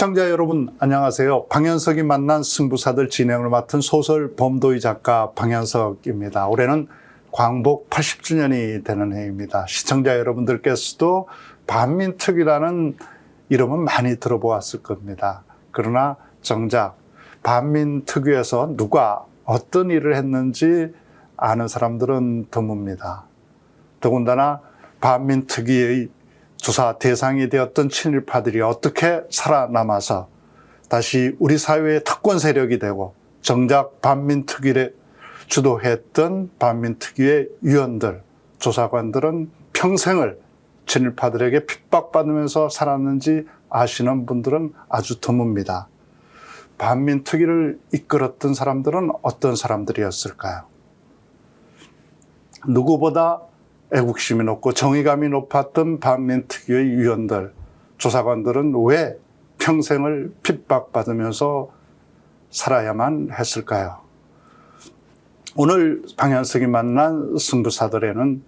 시청자 여러분 안녕하세요. 방현석이 만난 승부사들 진행을 맡은 소설 범도희 작가 방현석입니다. 올해는 광복 80주년이 되는 해입니다. 시청자 여러분들께서도 반민특위라는 이름은 많이 들어보았을 겁니다. 그러나 정작 반민특위에서 누가 어떤 일을 했는지 아는 사람들은 드뭅니다. 더군다나 반민특위의 조사 대상이 되었던 친일파들이 어떻게 살아남아서 다시 우리 사회의 특권 세력이 되고 정작 반민특위를 주도했던 반민특위의 위원들, 조사관들은 평생을 친일파들에게 핍박받으면서 살았는지 아시는 분들은 아주 드뭅니다. 반민특위를 이끌었던 사람들은 어떤 사람들이었을까요? 누구보다 애국심이 높고 정의감이 높았던 반민특위의 위원들, 조사관들은 왜 평생을 핍박받으면서 살아야만 했을까요? 오늘 방현석이 만난 승부사들에는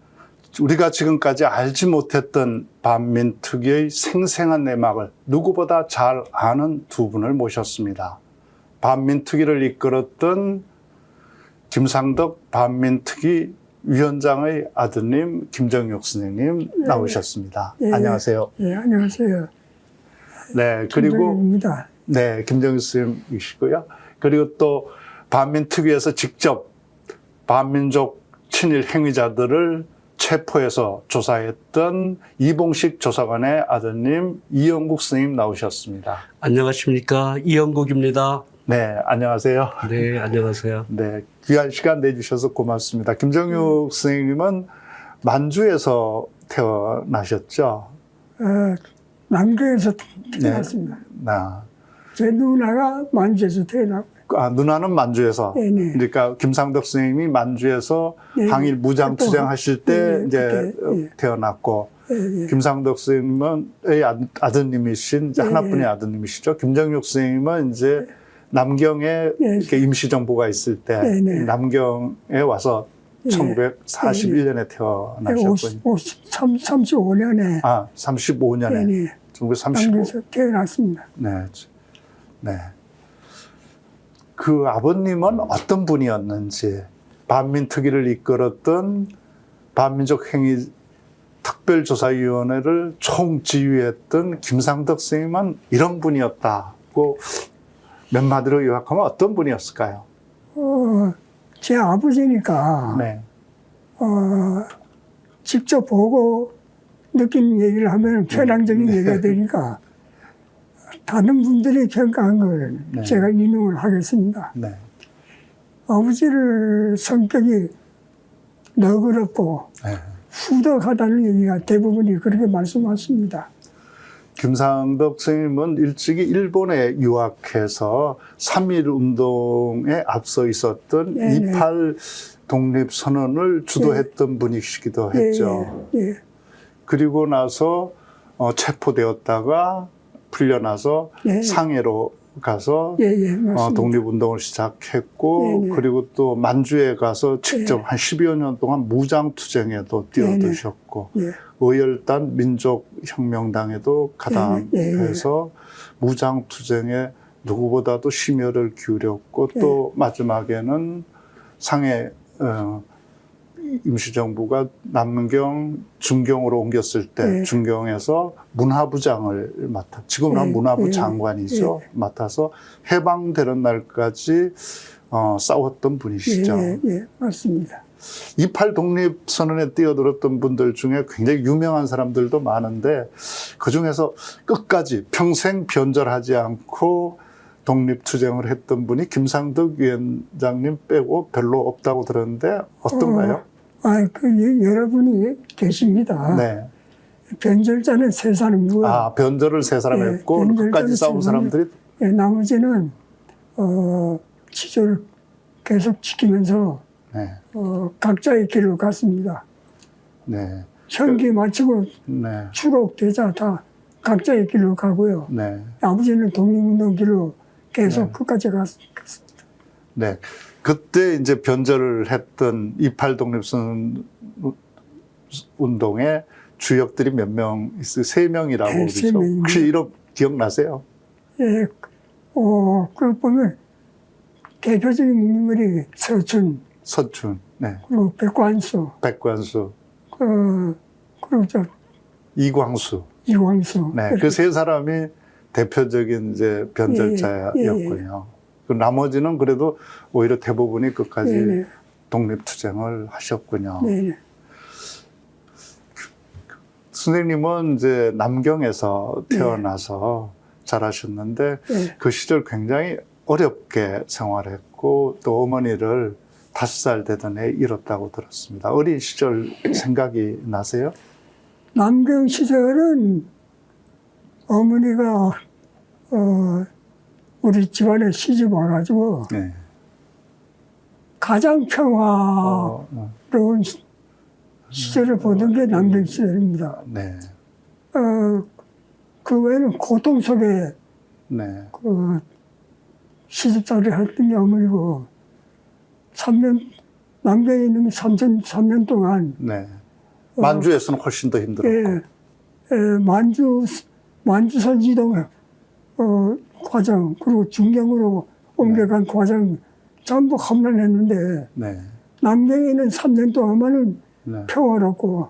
우리가 지금까지 알지 못했던 반민특위의 생생한 내막을 누구보다 잘 아는 두 분을 모셨습니다. 반민특위를 이끌었던 김상덕 반민특위 위원장의 아드님 김정육 선생님 나오셨습니다. 예, 안녕하세요. 예, 안녕하세요. 네, 그리고 김정육입니다. 네, 김정육 선생님이시고요. 그리고 또 반민특위에서 직접 반민족 친일 행위자들을 체포해서 조사했던 이봉식 조사관의 아드님 이영국 선생님 나오셨습니다. 안녕하십니까, 이영국입니다. 네, 안녕하세요. 네, 안녕하세요. 네, 귀한 시간 내주셔서 고맙습니다. 김정육 선생님은 만주에서 태어나셨죠? 남교에서 태어났습니다. 네. 제 누나가 만주에서 태어났고. 누나는 만주에서. 네네. 그러니까 김상덕 선생님이 만주에서 네. 항일 무장 투쟁하실 때 네, 이제 그때, 예. 태어났고, 예. 김상덕 선생님은 아드님이신 이제 예. 하나뿐인 아드님이시죠. 김정육 선생님은 이제 남경에 예. 이렇게 임시정부가 있을 때 네네. 남경에 와서 예. 1941년에 태어나셨군요. 35년에. 35년에. 네네. 1935. 남교에서 태어났습니다. 네. 네. 그 아버님은 어떤 분이었는지, 반민특위를 이끌었던 반민족 행위 특별조사위원회를 총지휘했던 김상덕 선생님은 이런 분이었다고 몇 마디로 요약하면 어떤 분이었을까요? 제 아버지니까, 네. 직접 보고 느낀 얘기를 하면 편향적인 얘기가 되니까, 다른 분들이 평가한 걸 네. 제가 인용을 하겠습니다. 네. 아버지를 성격이 너그럽고 네. 후덕하다는 얘기가 대부분이 그렇게 말씀하십니다. 김상덕 선생님은 일찍이 일본에 유학해서 3.1운동에 앞서 있었던 네네. 28 독립선언을 주도했던 분이시기도 했죠. 예. 그리고 나서 체포되었다가 풀려나서 네. 상해로 가서 맞습니다. 독립운동을 시작했고, 네네. 그리고 또 만주에 가서 직접 한 10여 년 동안 무장투쟁에도 뛰어드셨고, 예. 의열단 민족혁명당에도 가담해서 무장투쟁에 누구보다도 심혈을 기울였고, 또 마지막에는 상해 임시정부가 남경, 중경으로 옮겼을 때 중경에서 문화부장을 지금은 한 문화부 장관이죠. 맡아서 해방되는 날까지 싸웠던 분이시죠. 예, 맞습니다. 28 독립선언에 뛰어들었던 분들 중에 굉장히 유명한 사람들도 많은데 그중에서 끝까지 평생 변절하지 않고 독립투쟁을 했던 분이 김상덕 위원장님 빼고 별로 없다고 들었는데 어떤가요? 여러분이 계십니다. 네. 변절자는 세 사람이고요. 변절을 세 사람 했고 끝까지 싸운 사람들이 나머지는 지조를 계속 지키면서 네. 각자의 길로 갔습니다. 네. 현기 마치고 네. 추록되자 다 각자의 길로 가고요. 네. 아버지는 독립운동 길로 계속 끝까지 갔습니다. 네. 그때 이제 변절을 했던 28 독립선 운동의 주역들이 몇 명 있어요? 3명이라고 네, 그러죠. 3명입니다. 혹시 이름 기억나세요? 예, 그 보면 대표적인 인물이 서춘, 서춘, 네. 그리고 백관수, 백관수, 그리고 저 이광수. 이광수. 네, 그 세 사람이 대표적인 이제 변절자였군요. 그 나머지는 그래도 오히려 대부분이 끝까지 네네. 독립투쟁을 하셨군요. 네네. 선생님은 이제 남경에서 태어나서 자라셨는데 네. 그 시절 굉장히 어렵게 생활했고 또 어머니를 5살 되던 애 잃었다고 들었습니다. 어린 시절 생각이 나세요? 남경 시절은 어머니가 우리 집안에 시집 와가지고 네. 가장 평화로운 시절을 보던 게 남경 시절입니다. 네. 그 외에는 고통 속에 네. 그 시집살이 했던 게 어머니고 3년 남경에 있는 3년 동안 네. 만주에서는 훨씬 더 힘들었고. 만주선 이동 과정 그리고 중경으로 옮겨간 과정 전부 험난했는데 네. 남경에는 3년 동안만은 네. 평화롭고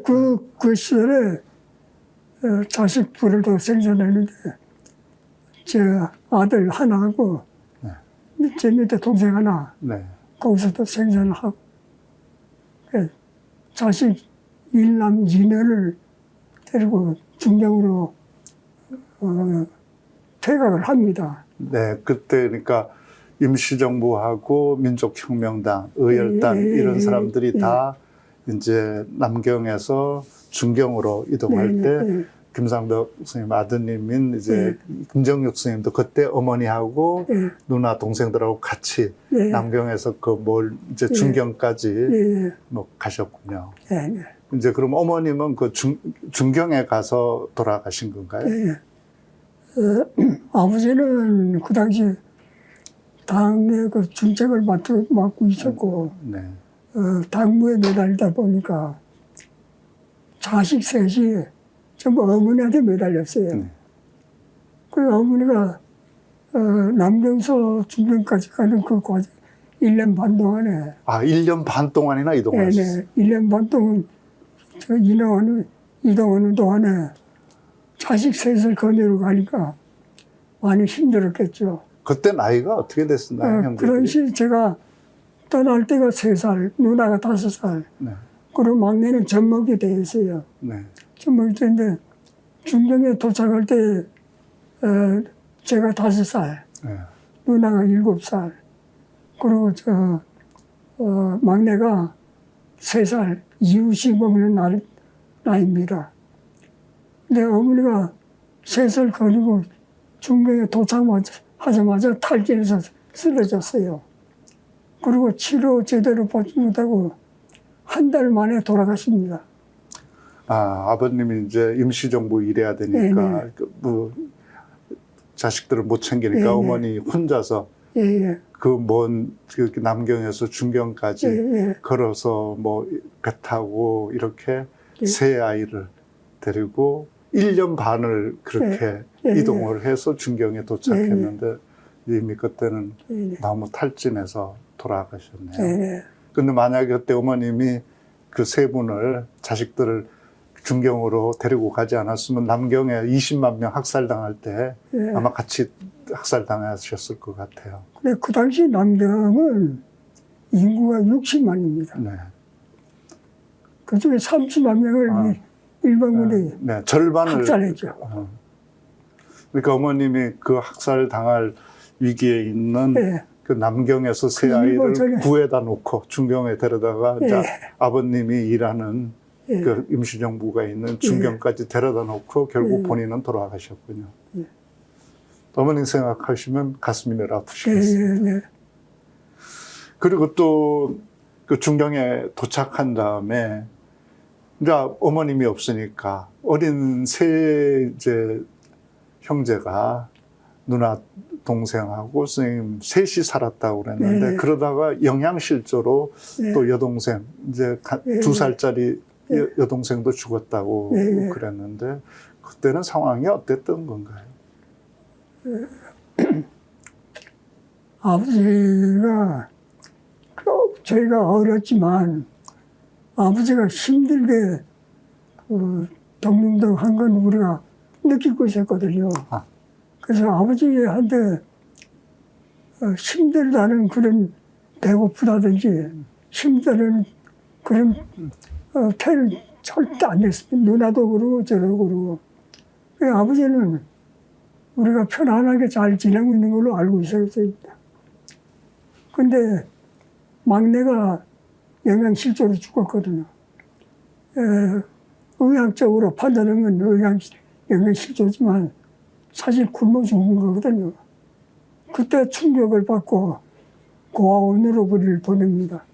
그 시절에 자식 둘을 더 생산했는데 제 아들 하나하고 제 밑에 동생 하나 네. 거기서도 생산하고 자식 1남 2女를 데리고 중경으로 퇴각을 합니다. 네. 그때 그러니까 임시정부하고 민족혁명당, 의열단 이런 사람들이 다 이제 남경에서 중경으로 이동할 때 김상덕 스님 아드님인 이제 김정육 스님도 그때 어머니하고 누나 동생들하고 같이 남경에서 이제 중경까지 뭐 가셨군요. 이제 그럼 어머님은 그 중경에 가서 돌아가신 건가요? 아버지는 그 당시 당의 그 중책을 맡고 있었고 네. 당무에 매달리다 보니까 자식 셋이 전부 어머니한테 매달렸어요. 그 어머니가 남경서 중경까지 가는 그 과정 1년 반 동안에 1년 반 동안이나 이동하셨어요? 1년 반 동안 이동하는 동안에 자식 셋을 거느리고 가니까 많이 힘들었겠죠. 그때 나이가 어떻게 됐었나요, 형제들이? 그런 시 제가 떠날 때가 3살, 누나가 5살, 네. 그리고 막내는 젖먹이 돼 있어요. 네. 젖먹이 때인데 중경에 도착할 때 제가 5살, 네. 누나가 7살, 그리고 막내가 3살, 이웃이 먹는 나이입니다. 근데 어머니가 셋을 거리고 중경에 도착하자마자 탈진해서 쓰러졌어요. 그리고 치료 제대로 받지 못하고 한 달 만에 돌아가십니다. 아버님이 이제 임시정부 일해야 되니까 자식들을 못 챙기니까 어머니 혼자서 그 먼 남경에서 중경까지 걸어서 뭐 배 타고 이렇게 세 아이를 데리고 1년 반을 그렇게 이동을 해서 중경에 도착했는데 이미 그때는 너무 탈진해서 돌아가셨네요. 근데 만약에 그때 어머님이 그 세 분을 자식들을 중경으로 데리고 가지 않았으면 남경에 20만 명 학살당할 때 아마 같이 학살당하셨을 것 같아요. 근데 그 당시 남경은 인구가 60만입니다. 네. 그 중에 30만 명을 일본군이 네, 절반을 학살했죠. 그러니까 어머님이 그 학살당할 위기에 있는 그 남경에서 세 아이를 구해다 놓고 중경에 데려다가 아버님이 일하는 그 임시정부가 있는 중경까지 데려다 놓고 결국 본인은 돌아가셨군요. 어머님 생각하시면 가슴이 늘 아프시겠어요. 그리고 또 그 중경에 도착한 다음에 이제 어머님이 없으니까 어린 세 이제 형제가 누나 동생하고 선생님 셋이 살았다고 그랬는데 그러다가 영양실조로 또 여동생 이제 2살짜리 여동생도 죽었다고 그랬는데 그때는 상황이 어땠던 건가요? 아버지가 저희가 어렸지만 아버지가 힘들게 독립운동 한 건 우리가 느끼고 있었거든요. 아. 그래서 아버지한테 힘들다는 그런 배고프다든지 힘드는 그런 표현 절대 안 했습니다. 누나도 그러고 저도 그러고. 아버지는 우리가 편안하게 잘 지내고 있는 걸로 알고 있었어요. 근데 막내가 영양실조로 죽었거든요. 의학적으로 판단하면 영양실조지만 사실 굶어 죽은 거거든요. 그때 충격을 받고 고아원으로 우리를 보냅니다.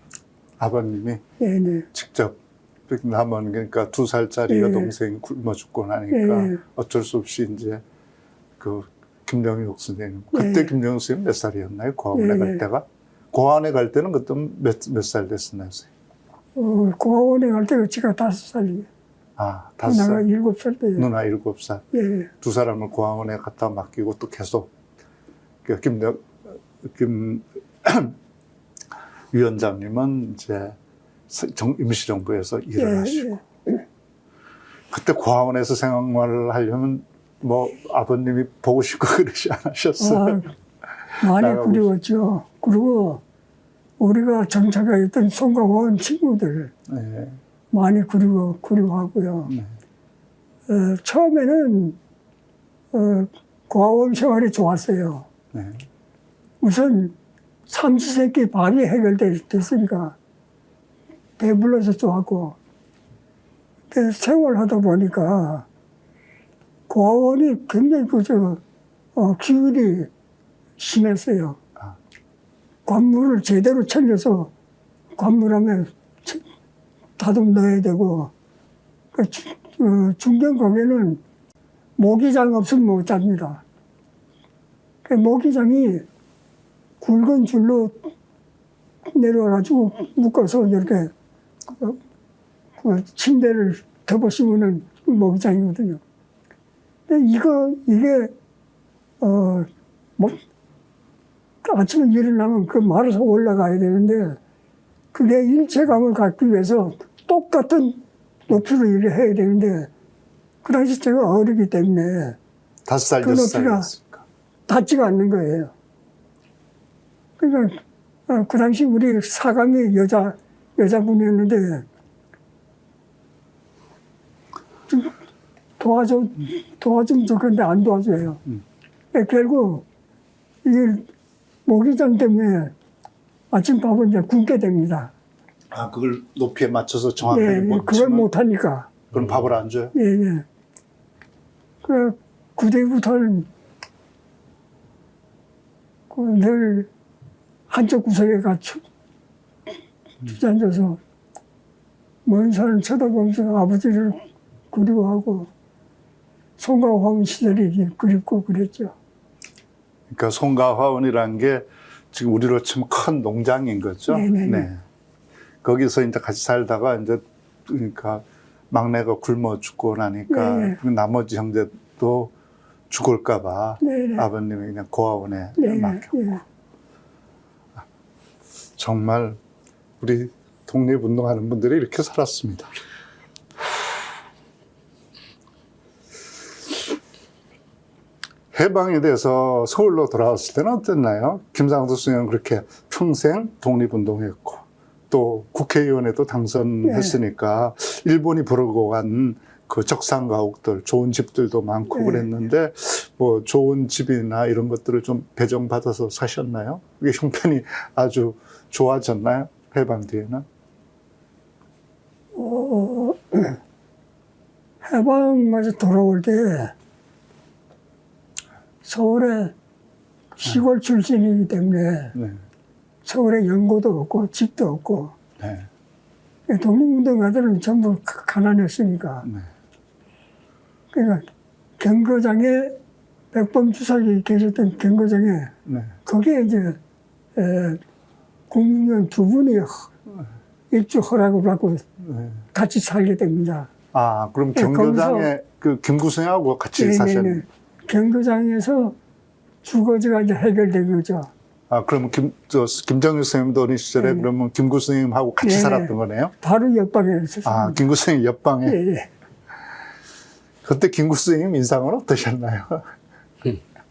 아버님이 네네. 직접 남은 그러니까 2살짜리 여동생이 굶어 죽고 나니까 어쩔 수 없이 이제 그 김정육 선생님 그때 김정육 선생님 몇 살이었나요? 고아원에 갈 때가? 고아원에 갈 때는 그때 몇 살 됐었나요? 고아원에 갈 때가 제가 5살이에요. 아, 누나가 5살. 7살 때예요. 누나 7살. 예. 두 사람을 고아원에 갖다 맡기고 또 계속 그 김 위원장님은 이제 임시정부에서 일을 하시고 그때 고아원에서 생활을 하려면 뭐 아버님이 보고 싶고 그러지 않으셨어요? 많이 그리웠죠. 그리고 우리가 정착해 있던 송강원 친구들 네. 많이 그리워하고요. 네. 처음에는 고아원 생활이 좋았어요. 네. 우선 삼시세끼 밥이 해결됐으니까 배불러서 좋았고, 근데 생활하다 보니까 고아원이 굉장히 기운이 심했어요. 아. 관물을 제대로 챙겨서 관물하면 다듬어야 되고, 중견 거기는 모기장 없으면 못 잡니다. 모기장이 굵은 줄로 내려와가지고 묶어서 이렇게 침대를 덮어씌우는 모기장이거든요. 근데 이게 아침에 일어나면 그 말아서 올라가야 되는데 그게 일체감을 갖기 위해서 똑같은 높이로 일을 해야 되는데 그 당시 제가 어리기 때문에 5살, 그 높이가 6살이었으니까. 닿지가 않는 거예요. 그러니까 그 당시 우리 사감이 여자분이었는데 좀 도와주면 좋겠는데 안 도와줘요. 결국 이게 모기장 때문에 아침밥은 이제 굶게 됩니다. 아, 그걸 높이에 맞춰서 정확하게 못 그걸 못하니까. 그럼 밥을 안 줘요? 예. 그 뒤부터는 늘 한쪽 구석에 주저앉아서 먼 산을 쳐다보면서 아버지를 그리워하고 송가화원 시절이 그립고 그랬죠. 그러니까 송가화원이라는 게 지금 우리로 치면 큰 농장인 거죠. 네네. 네. 거기서 이제 같이 살다가 이제 그러니까 막내가 굶어 죽고 나니까 네네. 나머지 형제도 죽을까봐 네네. 아버님이 그냥 고아원에 네네. 맡겨. 예. 정말 우리 독립운동하는 분들이 이렇게 살았습니다. 해방이 돼서 서울로 돌아왔을 때는 어땠나요? 김상수 선생님은 그렇게 평생 독립운동했고 또 국회의원에도 당선했으니까 일본이 부르고 간 그 적산가옥들, 좋은 집들도 많고 네. 그랬는데 뭐 좋은 집이나 이런 것들을 좀 배정받아서 사셨나요? 이게 형편이 아주 좋아졌나요? 해방 뒤에는? 해방에서 돌아올 때 서울에 시골 출신이기 때문에 네. 서울에 연고도 없고 집도 없고 네. 독립운동가들은 전부 가난했으니까 네. 그러니까 경거장에 백범 주석이 계셨던 경거장에 네. 거기에 이제 국민의원 2분이 입주 허락을 받고 네. 같이 살게 됩니다. 아, 그럼 네, 경교장에 그 김구성하고 같이 사셨네요. 경거장에서 주거지가 이제 해결된 거죠. 아, 그러면 김정일 선생님도 어린 시절에 네. 그러면 김구 선생님하고 같이 네. 살았던 거네요? 바로 옆방에 있었습니다. 아, 김구 선생님 옆방에. 예, 예. 그때 김구 선생님 인상은 어떠셨나요?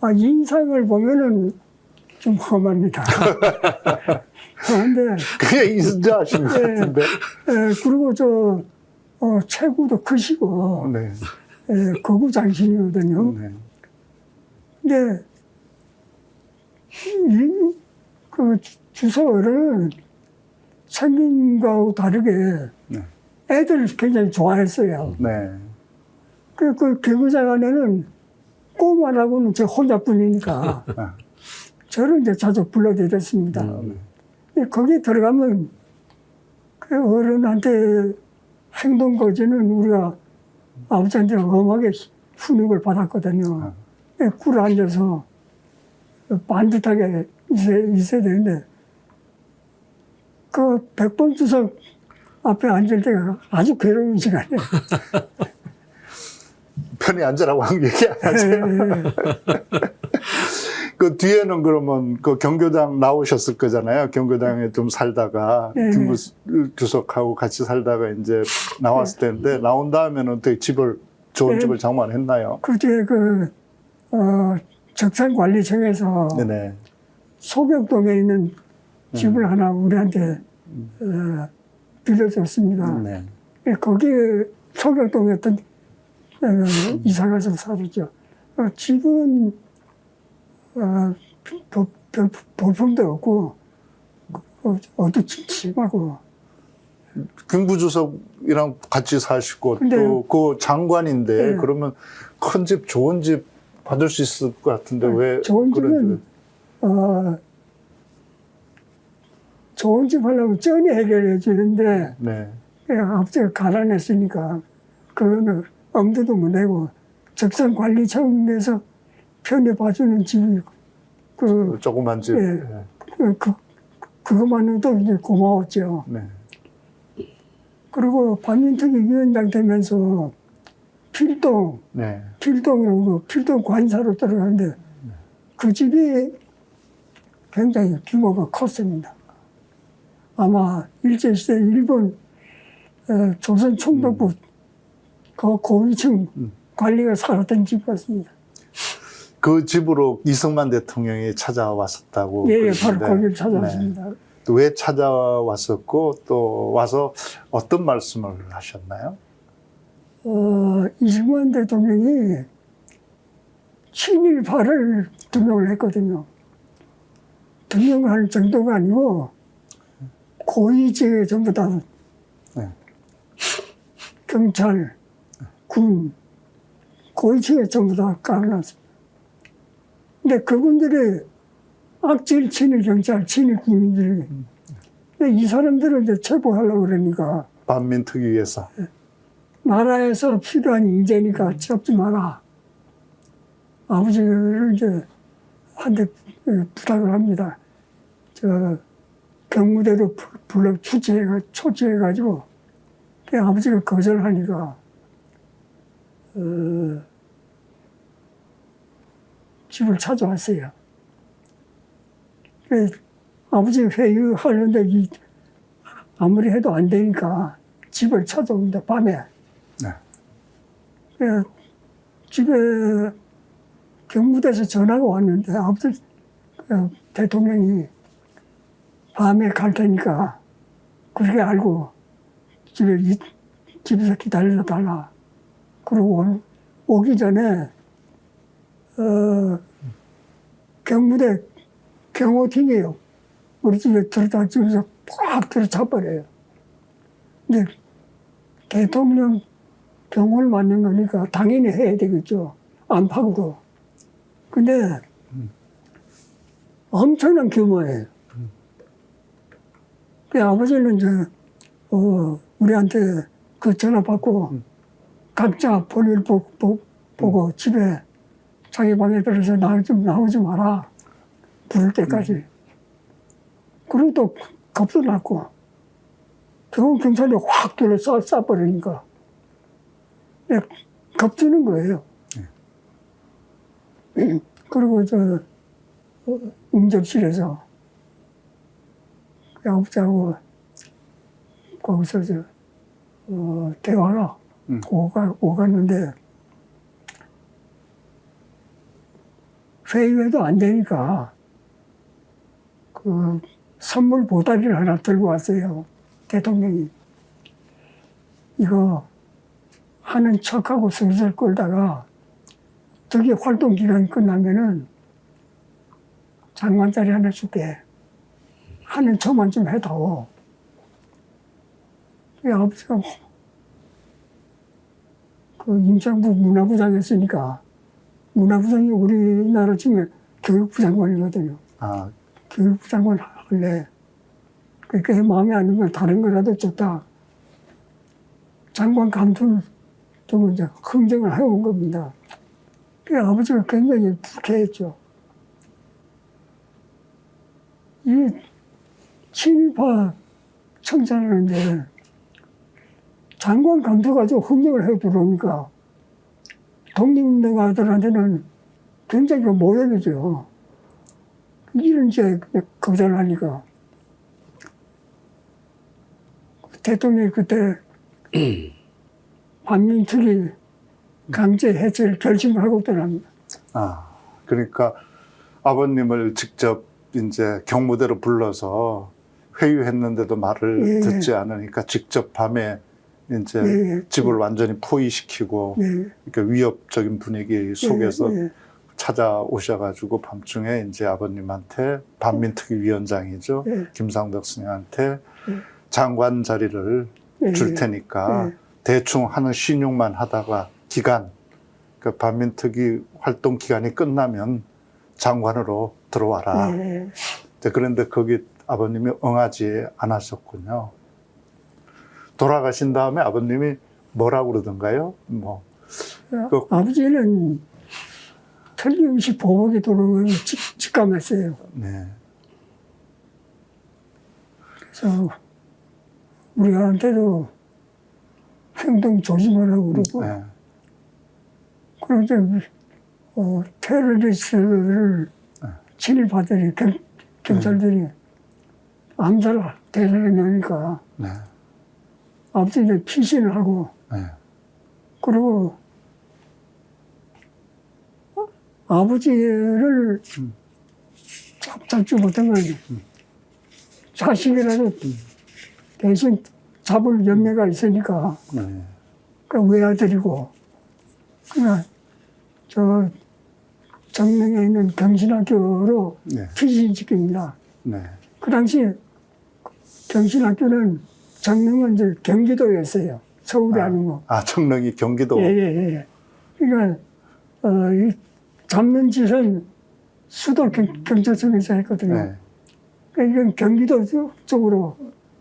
아, 인상을 보면은 좀 험합니다. 그런데, 그게 인자하신 것 예. 같은데. 그리고 체구도 크시고, 네. 거구장신이거든요. 네. 근데, 그 주소를 생긴 거하고 다르게 네. 애들을 굉장히 좋아했어요. 네. 그 개구장 안에는 꼬마라고는 저 혼자뿐이니까 아. 저를 이제 자주 불러드렸습니다. 거기 들어가면 그 어른한테 행동 거지는 우리가 아버지한테 엄하게 훈육을 받았거든요. 꿀 앉아서 반듯하게 있어야 되는데 그 백번 주석 앞에 앉을 때가 아주 괴로운 시간이에요. 편히 앉으라고 한 얘기 안 하세요? 그 뒤에는 그러면 그 경교당 나오셨을 거잖아요. 경교당에 좀 살다가 네. 김구 주석하고 같이 살다가 이제 나왔을 텐데 나온 다음에는 되게 좋은 네. 집을 장만했나요? 그 뒤에 적산관리청에서 네네. 소격동에 있는 집을 하나 우리한테 빌려줬습니다. 네. 거기 소격동에 어떤 이사가서 살았죠. 집은 볼품도 없고 어두침침하고 김구 주석이랑 같이 사시고 근데- 또 그 장관인데 네. 그러면 큰 집, 좋은 집 받을 수 있을 것 같은데 왜 좋은 그런 집은 좋은 집 하려면 쩐이 해결해 주는데 네. 아버지가 가난했으니까 그거는 엄두도 못 내고 적산관리청에서 편히 봐주는 집이 조그만 집. 예. 그것만으로도 이제 고마웠죠. 네. 그리고 반민특위 위원장 되면서 필동으로 네. 필동 관사로 들어가는데 그 집이 굉장히 규모가 컸습니다. 아마 일제시대 일본 조선 총독부 그 고위층 관리가 살았던 집 같습니다. 그 집으로 이승만 대통령이 찾아왔었다고. 예, 바로 그러는데, 거기를 찾아왔습니다. 네. 또 왜 찾아왔었고 또 와서 어떤 말씀을 하셨나요? 이승만 대통령이 친일파를 등용을 했거든요. 등용할 정도가 아니고 고위직에 전부 다 네. 경찰, 군, 고위직에 전부 다 깔아놨습니다. 근데 그분들이 악질 친일 경찰, 친일 군인들이 근데 이 사람들을 이제 체포하려고 그러니까 반민특위에서. 나라에서 필요한 인재니까 잡지 마라. 아버지를 이제 한테 부탁을 합니다. 경무대로 불러 초치해가지고 아버지가 거절하니까 집을 찾아왔어요. 아버지 회의하는데 아무리 해도 안 되니까 집을 찾아옵니다. 밤에. 네. 집에 경무대에서 전화가 왔는데 아버지 대통령이 밤에 갈 테니까 그렇게 알고 집에서 기다려 달라. 그리고 오기 전에 경무대 경호팀이요. 우리 집에 들어다 집에서 팍 들어차버려요. 근데 대통령 경호를 맡는 거니까 당연히 해야 되겠죠. 안팎으로. 근데 엄청난 규모예요. 그 아버지는 우리한테 그 전화 받고 각자 볼일 보고 집에 자기 방에 들어서 나오지 마라. 부를 때까지. 그리고 또 겁도 났고 경찰이 확 쏴버리니까 겁주는 거예요. 그리고 응접실에서 아버지하고 거기서 대화가 오갔는데 회의회도 안 되니까 그 선물 보따리를 하나 들고 왔어요. 대통령이. 이거 하는 척하고 슬슬 끌다가 저기 활동 기간 끝나면은 장관자리 하나 줄게. 하는 척만 좀 해다오. 아버지가 그 임창부 문화부장이었으니까 문화부장이 우리나라 중에 교육부 장관이거든요. 아, 교육부 장관 할래. 그러니까 마음에 안 들면 다른 거라도 좋다. 장관 감투를 좀 이제 흥정을 해온 겁니다. 그 아버지가 굉장히 불쾌했죠. 이 친일파 청산하는데 장관 감투 가지고 흥정을 해 들어오니까 독립운동가들한테는 굉장히 모욕이죠. 이런 게 거절하니까. 대통령이 그때 반민특위 강제 해체를 결심을 하고 떠납니다. 아, 그러니까 아버님을 직접 이제 경무대로 불러서 회유했는데도 말을 예, 듣지 않으니까 직접 밤에 이제 예, 집을 완전히 포위시키고 예, 그러니까 위협적인 분위기 속에서 예, 찾아오셔가지고 밤중에 이제 아버님한테 반민특위위원장이죠. 예. 김상덕 스님한테 장관 자리를 예, 줄 테니까 예. 대충 하는 신용만 하다가 기간, 그 반민특위 활동 기간이 끝나면 장관으로 들어와라. 예. 이제 그런데 거기 아버님이 응하지 않으셨군요. 돌아가신 다음에 아버님이 뭐라고 그러던가요? 뭐 그- 아버지는 틀림없이 보복이 들어오는 걸 직감했어요. 네, 그래서 우리한테도 행동 조심하라고 그러고 네, 그런데 테러리스트를 친일파들이 경찰들이 암살 대상에 넣으니까 네, 아버지는 피신을 하고 네, 그리고 아버지를 잡지 못하면 자식이라도 대신 잡을 염려가 있으니까 네, 그 외아들이고 그냥 저 정릉에 있는 경신학교로 네, 피신시킵니다. 네, 그 당시 경신학교는 정릉은 이제 경기도였어요. 서울이 아니고. 아, 청릉이 경기도. 예. 그러니까 이 잡는 짓은 수도 경찰청에서 했거든요. 네. 그러니까 이건 경기도 쪽으로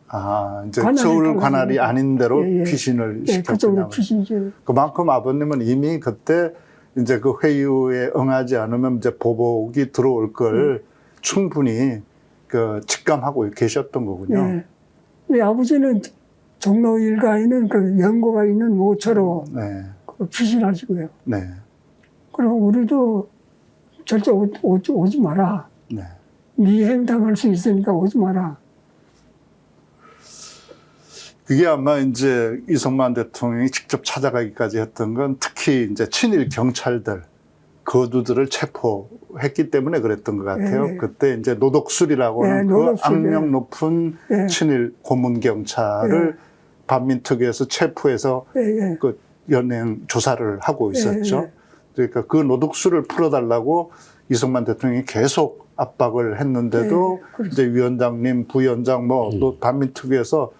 아, 이제 관할이 서울 달라지니까. 관할이 아닌 대로 예, 예. 피신을 예, 그쪽으로 시켰군요. 피신지. 그만큼 아버님은 이미 그때 이제 그 회유에 응하지 않으면 이제 보복이 들어올 걸 충분히 그 직감하고 계셨던 거군요. 예. 이 아버지는 종로 일가에는 그 연고가 있는 모처로 네, 그 피신하시고요. 네, 그리고 우리도 절대 오지 마라. 네. 미행당할 수 있으니까 오지 마라. 그게 아마 이제 이승만 대통령이 직접 찾아가기까지 했던 건 특히 이제 친일 경찰들, 거두들을 체포했기 때문에 그랬던 것 같아요. 예. 그때 이제 노독술이라고 하는 예, 그 노독술, 악명 높은 예. 친일 고문 경찰을 반민특위에서 체포해서 예. 그 연행 조사를 하고 있었죠. 예. 그러니까 그 노독술을 풀어달라고 이승만 대통령이 계속 압박을 했는데도 예, 그렇죠. 이제 위원장님, 부위원장 또 반민특위에서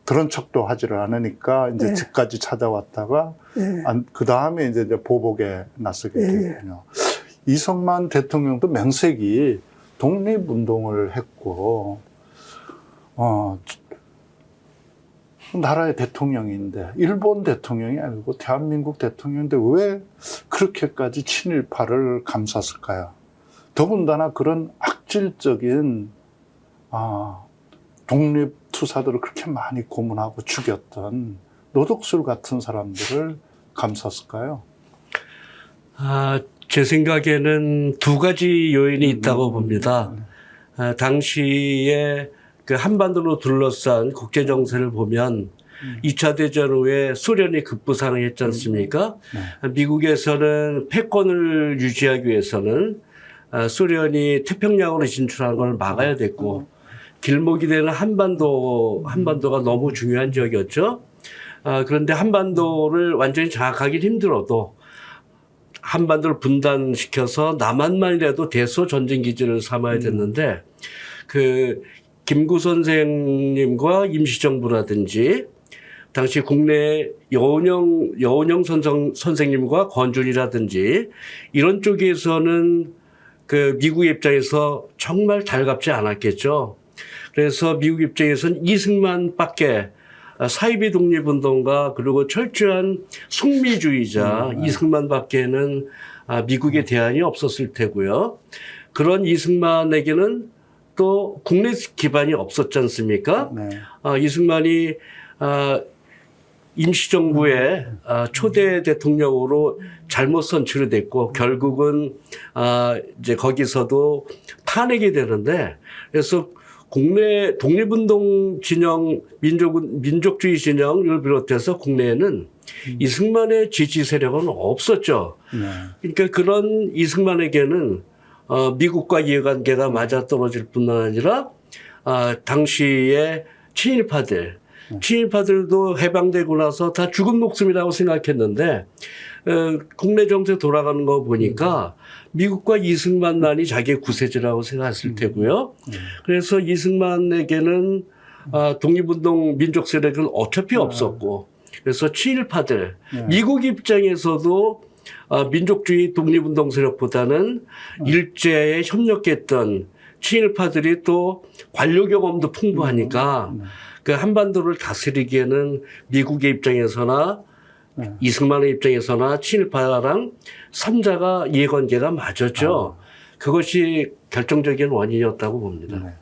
그런 척도 하지를 않으니까 이제 예. 집까지 찾아왔다가 예. 그 다음에 이제 보복에 나서게 예. 됐군요. 이승만 대통령도 명색이 독립운동을 했고, 나라의 대통령인데, 일본 대통령이 아니고 대한민국 대통령인데 왜 그렇게까지 친일파를 감쌌을까요? 더군다나 그런 악질적인, 독립투사들을 그렇게 많이 고문하고 죽였던 노독술 같은 사람들을 감쌌을까요? 제 생각에는 두 가지 요인이 있다고 봅니다. 당시에 그 한반도로 둘러싼 국제 정세를 보면 2차 대전 후에 소련이 급부상했지 않습니까? 미국에서는 패권을 유지하기 위해서는 소련이 태평양으로 진출하는 걸 막아야 됐고, 길목이 되는 한반도가 너무 중요한 지역이었죠. 그런데 한반도를 완전히 장악하기는 힘들어도 한반도를 분단시켜서 남한만이라도 대소 전쟁 기지를 삼아야 됐는데, 그 김구 선생님과 임시정부라든지 당시 국내 여운형 선생님과 권준이라든지 이런 쪽에서는 그 미국 입장에서 정말 달갑지 않았겠죠. 그래서 미국 입장에서는 이승만밖에 사이비 독립운동가 그리고 철저한 숙미주의자 이승만밖에는 미국의 대안이 없었을 테고요. 그런 이승만에게는 또 국내 기반이 없었지 않습니까? 이승만이 임시정부의 초대 대통령으로 잘못 선출이 됐고 결국은 이제 거기서도 탄핵이 되는데, 그래서 국내 독립운동 진영, 민족주의 진영을 비롯해서 국내에는 이승만의 지지 세력은 없었죠. 그러니까 그런 이승만에게는 미국과 이해관계가 맞아떨어질 뿐만 아니라 당시에 친일파들도 해방되고 나서 다 죽은 목숨이라고 생각했는데 국내 정세 돌아가는 거 보니까 미국과 이승만만이 자기의 구세주라고 생각했을 테고요. 그래서 이승만에게는 독립운동 민족 세력은 어차피 없었고, 그래서 친일파들, 미국 입장에서도 민족주의 독립운동 세력보다는 일제에 협력했던 친일파들이 또 관료 경험도 풍부하니까 그 한반도를 다스리기에는 미국의 입장에서나 이승만의 입장에서나 친일파랑 3자가 이해관계가 맞았죠. 그것이 결정적인 원인이었다고 봅니다.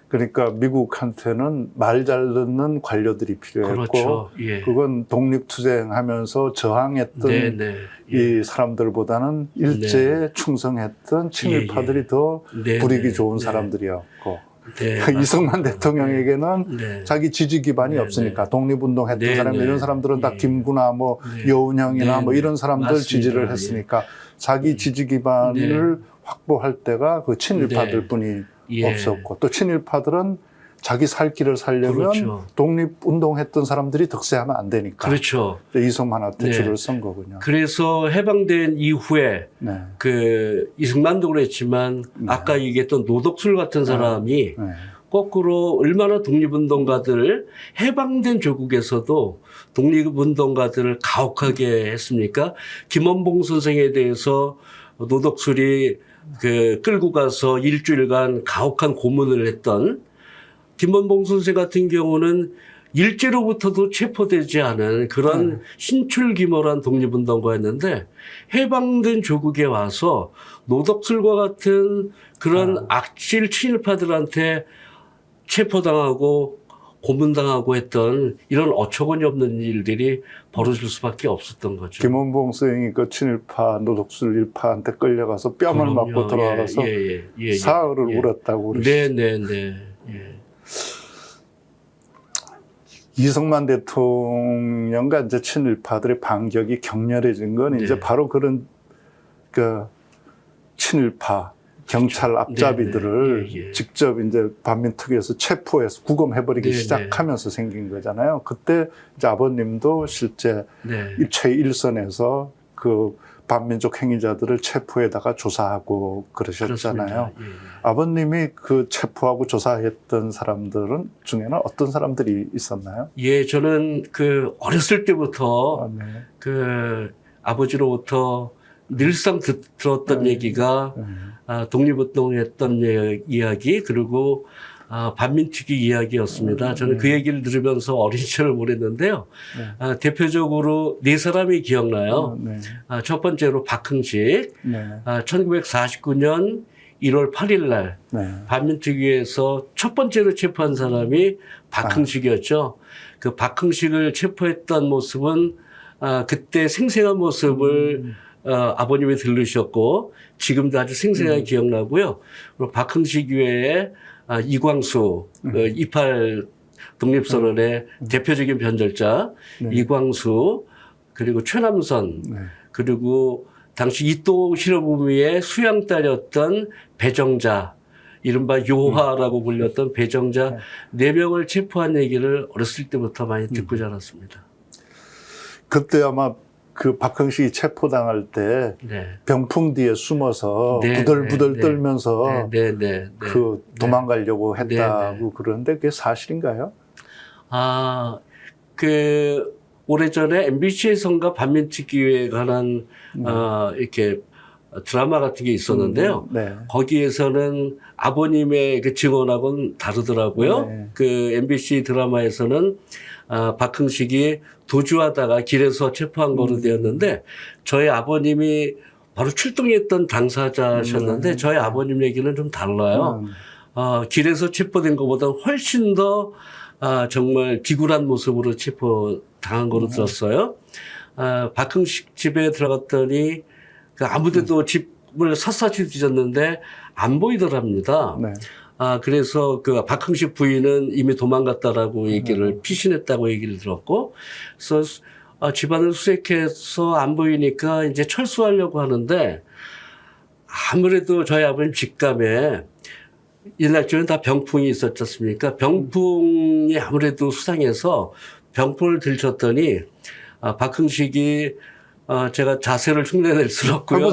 그러니까 미국한테는 말 잘 듣는 관료들이 필요했고, 그렇죠. 예. 그건 독립투쟁하면서 저항했던 이 사람들보다는 일제에 충성했던 친일파들이 더 불이익이 좋은 사람들이었고, 이승만 대통령에게는 자기 지지 기반이 없으니까 독립운동했던 사람 이런 사람들은 다 김구나 뭐 여운형이나 뭐 이런 사람들 맞습니다. 지지를 했으니까 자기 지지 기반을 확보할 때가 그 친일파들뿐이 없었고, 또 친일파들은 자기 살 길을 살려면 독립운동했던 사람들이 득세하면 안 되니까 이승만한테 줄을 쓴 거군요. 그래서 해방된 이후에 그 이승만도 그랬지만 아까 얘기했던 노덕술 같은 사람이 거꾸로 얼마나 독립운동가들을 해방된 조국에서도 독립운동가들을 가혹하게 했습니까? 김원봉 선생에 대해서 노덕술이 그 끌고 가서 일주일간 가혹한 고문을 했던 김원봉 선생 같은 경우는 일제로부터도 체포되지 않은 그런 신출귀몰한 독립운동가였는데 해방된 조국에 와서 노덕술과 같은 그런 악질 친일파들한테 체포당하고 고문당하고 했던 이런 어처구니 없는 일들이 벌어질 수밖에 없었던 거죠. 김원봉 선생이 그 친일파 노덕술 일파한테 끌려가서 뺨을 맞고 돌아와서 사흘을 울었다고 그러시죠. 이승만 대통령과 이제 친일파들의 반격이 격렬해진 건 이제 바로 그런 그 친일파 경찰 앞잡이들을 직접 이제 반민특위에서 체포해서 구금해버리기 시작하면서 생긴 거잖아요. 그때 이제 아버님도 실제 최일선에서 그 반민족 행위자들을 체포해다가 조사하고 그러셨잖아요. 아버님이 그 체포하고 조사했던 사람들은 중에는 어떤 사람들이 있었나요? 저는 그 어렸을 때부터 그 아버지로부터 늘상 들었던 얘기가 독립운동했던 이야기 그리고 반민특위 이야기였습니다. 저는 그 얘기를 들으면서 어린 시절을 보냈는데요. 대표적으로 네 사람이 기억나요. 첫 번째로 박흥식. 1949년 1월 8일 날 반민특위에서 첫 번째로 체포한 사람이 박흥식이었죠. 그 박흥식을 체포했던 모습은 그때 생생한 모습을 아버님이 들르셨고 지금도 아주 생생하게 기억나고요. 그리고 박흥식 이외에 이광수 28 독립선언의 대표적인 변절자 이광수 그리고 최남선 그리고 당시 이토 히로부미의 수양딸이었던 배정자 이른바 요하라고 불렸던 배정자 4명을 체포한 얘기를 어렸을 때부터 많이 듣고 자랐습니다. 그때 아마 그 박흥식이 체포당할 때 병풍 뒤에 숨어서 부들부들 떨면서 그 도망가려고 했다고 그러는데 그게 사실인가요? 오래전에 MBC에선가 반민특위에 관한 이렇게 드라마 같은 게 있었는데요. 거기에서는 아버님의 그 증언하고는 다르더라고요. 그 MBC 드라마에서는 박흥식이 도주하다가 길에서 체포한 거로 되었는데 저희 아버님이 바로 출동했던 당사자셨는데 저희 아버님 얘기는 좀 달라요. 길에서 체포된 것보다 훨씬 더 정말 비굴한 모습으로 체포당한 거로 들었어요. 박흥식 집에 들어갔더니 아무데도 집을 샅샅이 뒤졌는데 안 보이더랍니다. 그래서 그 박흥식 부인은 이미 도망갔다라고 얘기를 피신했다고 얘기를 들었고, 그래서 집안을 수색해서 안 보이니까 이제 철수하려고 하는데 아무래도 저희 아버님 직감에 옛날 쪽엔 다 병풍이 있었지 않습니까? 병풍이 아무래도 수상해서 병풍을 들쳤더니 박흥식이 제가 자세를 흉내낼 수는 없고요.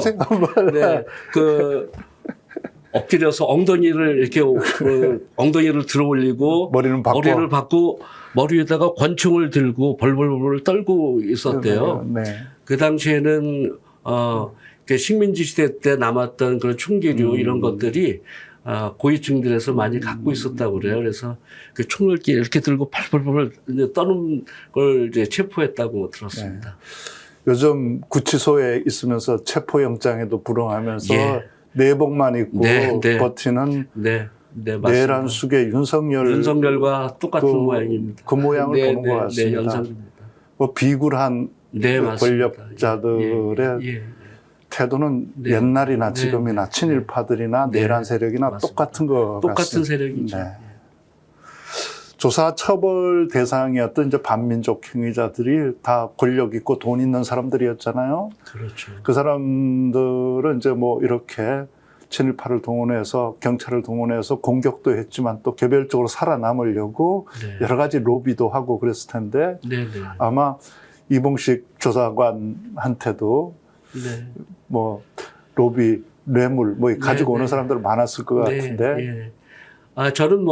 엎드려서 엉덩이를 이렇게 엉덩이를 들어 올리고 머리를 받고 머리 위에다가 권총을 들고 벌벌벌 떨고 있었대요. 그 당시에는 식민지 시대 때 남았던 그런 총기류 이런 것들이 고위층들에서 많이 갖고 있었다고 그래요. 그래서 그 총을 이렇게 들고 벌벌벌 떠는 걸 이제 체포했다고 들었습니다. 요즘 구치소에 있으면서 체포영장에도 불응하면서 내복만 입고 버티는 내란 숙의 윤석열과 똑같은 모양입니다. 그 모양을 보는 것 같습니다. 연상입니다. 뭐 비굴한 권력자들의 태도는 옛날이나 지금이나 친일파들이나 내란 세력이나 똑같은 것 같습니다. 똑같은 세력이죠. 조사 처벌 대상이었던 이제 반민족 행위자들이 다 권력 있고 돈 있는 사람들이었잖아요. 그렇죠. 그 사람들은 이제 뭐 이렇게 친일파를 동원해서 경찰을 동원해서 공격도 했지만 또 개별적으로 살아남으려고 여러 가지 로비도 하고 그랬을 텐데 아마 이봉식 조사관한테도 뭐 로비, 뇌물 뭐 가지고 오는 사람들 많았을 것 같은데. 저는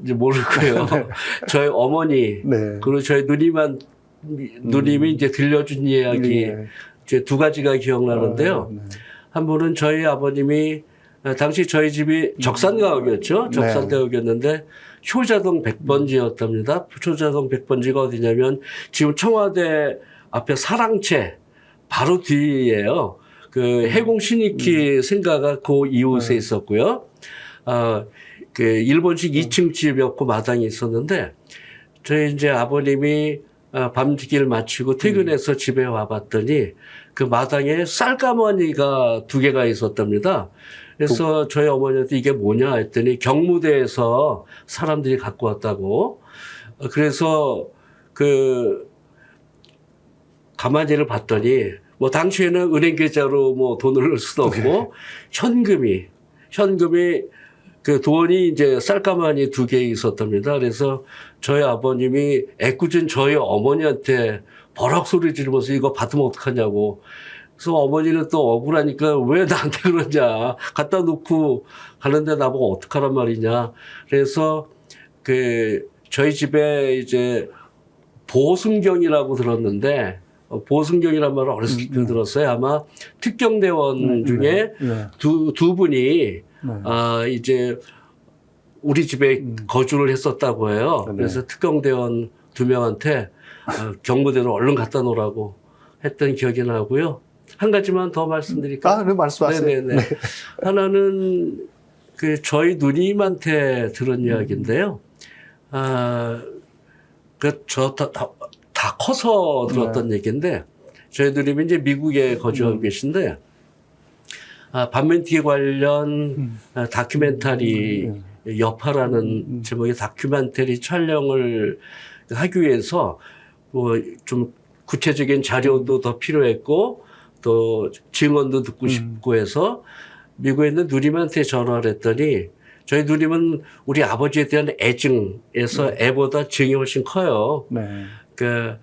이제 모르고요. 저희 어머니, 그리고 저희 누님이 이제 들려준 이야기, 이제 2가지가 기억나는데요. 한 번은 저희 아버님이, 당시 저희 집이 적산가옥이었죠. 적산가옥이었는데, 효자동 100번지였답니다. 효자동 100번지가 어디냐면, 지금 청와대 앞에 사랑채, 바로 뒤에요. 그 해공 신익희 생가가 그 이웃에 있었고요. 그 일본식 2층 집이었고 마당이 있었는데 저희 이제 아버님이 밤지기를 마치고 퇴근해서 집에 와봤더니 그 마당에 쌀가마니가 2개가 있었답니다. 그래서 저희 어머니한테 이게 뭐냐 했더니 경무대에서 사람들이 갖고 왔다고. 그래서 그 가마니를 봤더니 뭐 당시에는 은행 계좌로 뭐 돈을 넣을 수도 없고 현금이 그 돈이 이제 쌀가마니 2개 있었답니다. 그래서 저희 아버님이 애꿎은 저희 어머니한테 버럭 소리 지르면서 이거 받으면 어떡하냐고. 그래서 어머니는 또 억울하니까 왜 나한테 그러냐. 갖다 놓고 가는데 나보고 어떡하란 말이냐. 그래서 그 저희 집에 이제 보승경이라고 들었는데 보승경이란 말을 어렸을 때 들었어요. 아마 특경대원 중에 두 분이 이제 우리 집에 거주를 했었다고 해요. 그래서 특경대원 2명한테 경무대로 얼른 갖다 놓으라고 했던 기억이 나고요. 한 가지만 더 말씀드릴까요? 네, 말씀하세요. 하나는 그 저희 누님한테 들은 이야기인데요. 다 커서 들었던 얘기인데 저희 누님이 이제 미국에 거주하고 계신데, 반민특위 관련 다큐멘터리 여파라는 제목의 다큐멘터리 촬영을 하기 위해서 뭐 좀 구체적인 자료도 더 필요했고 또 증언도 듣고 싶고 해서 미국에 있는 누님한테 전화를 했더니 저희 누님은 우리 아버지에 대한 애증에서 애보다 증이 훨씬 커요. 네. 그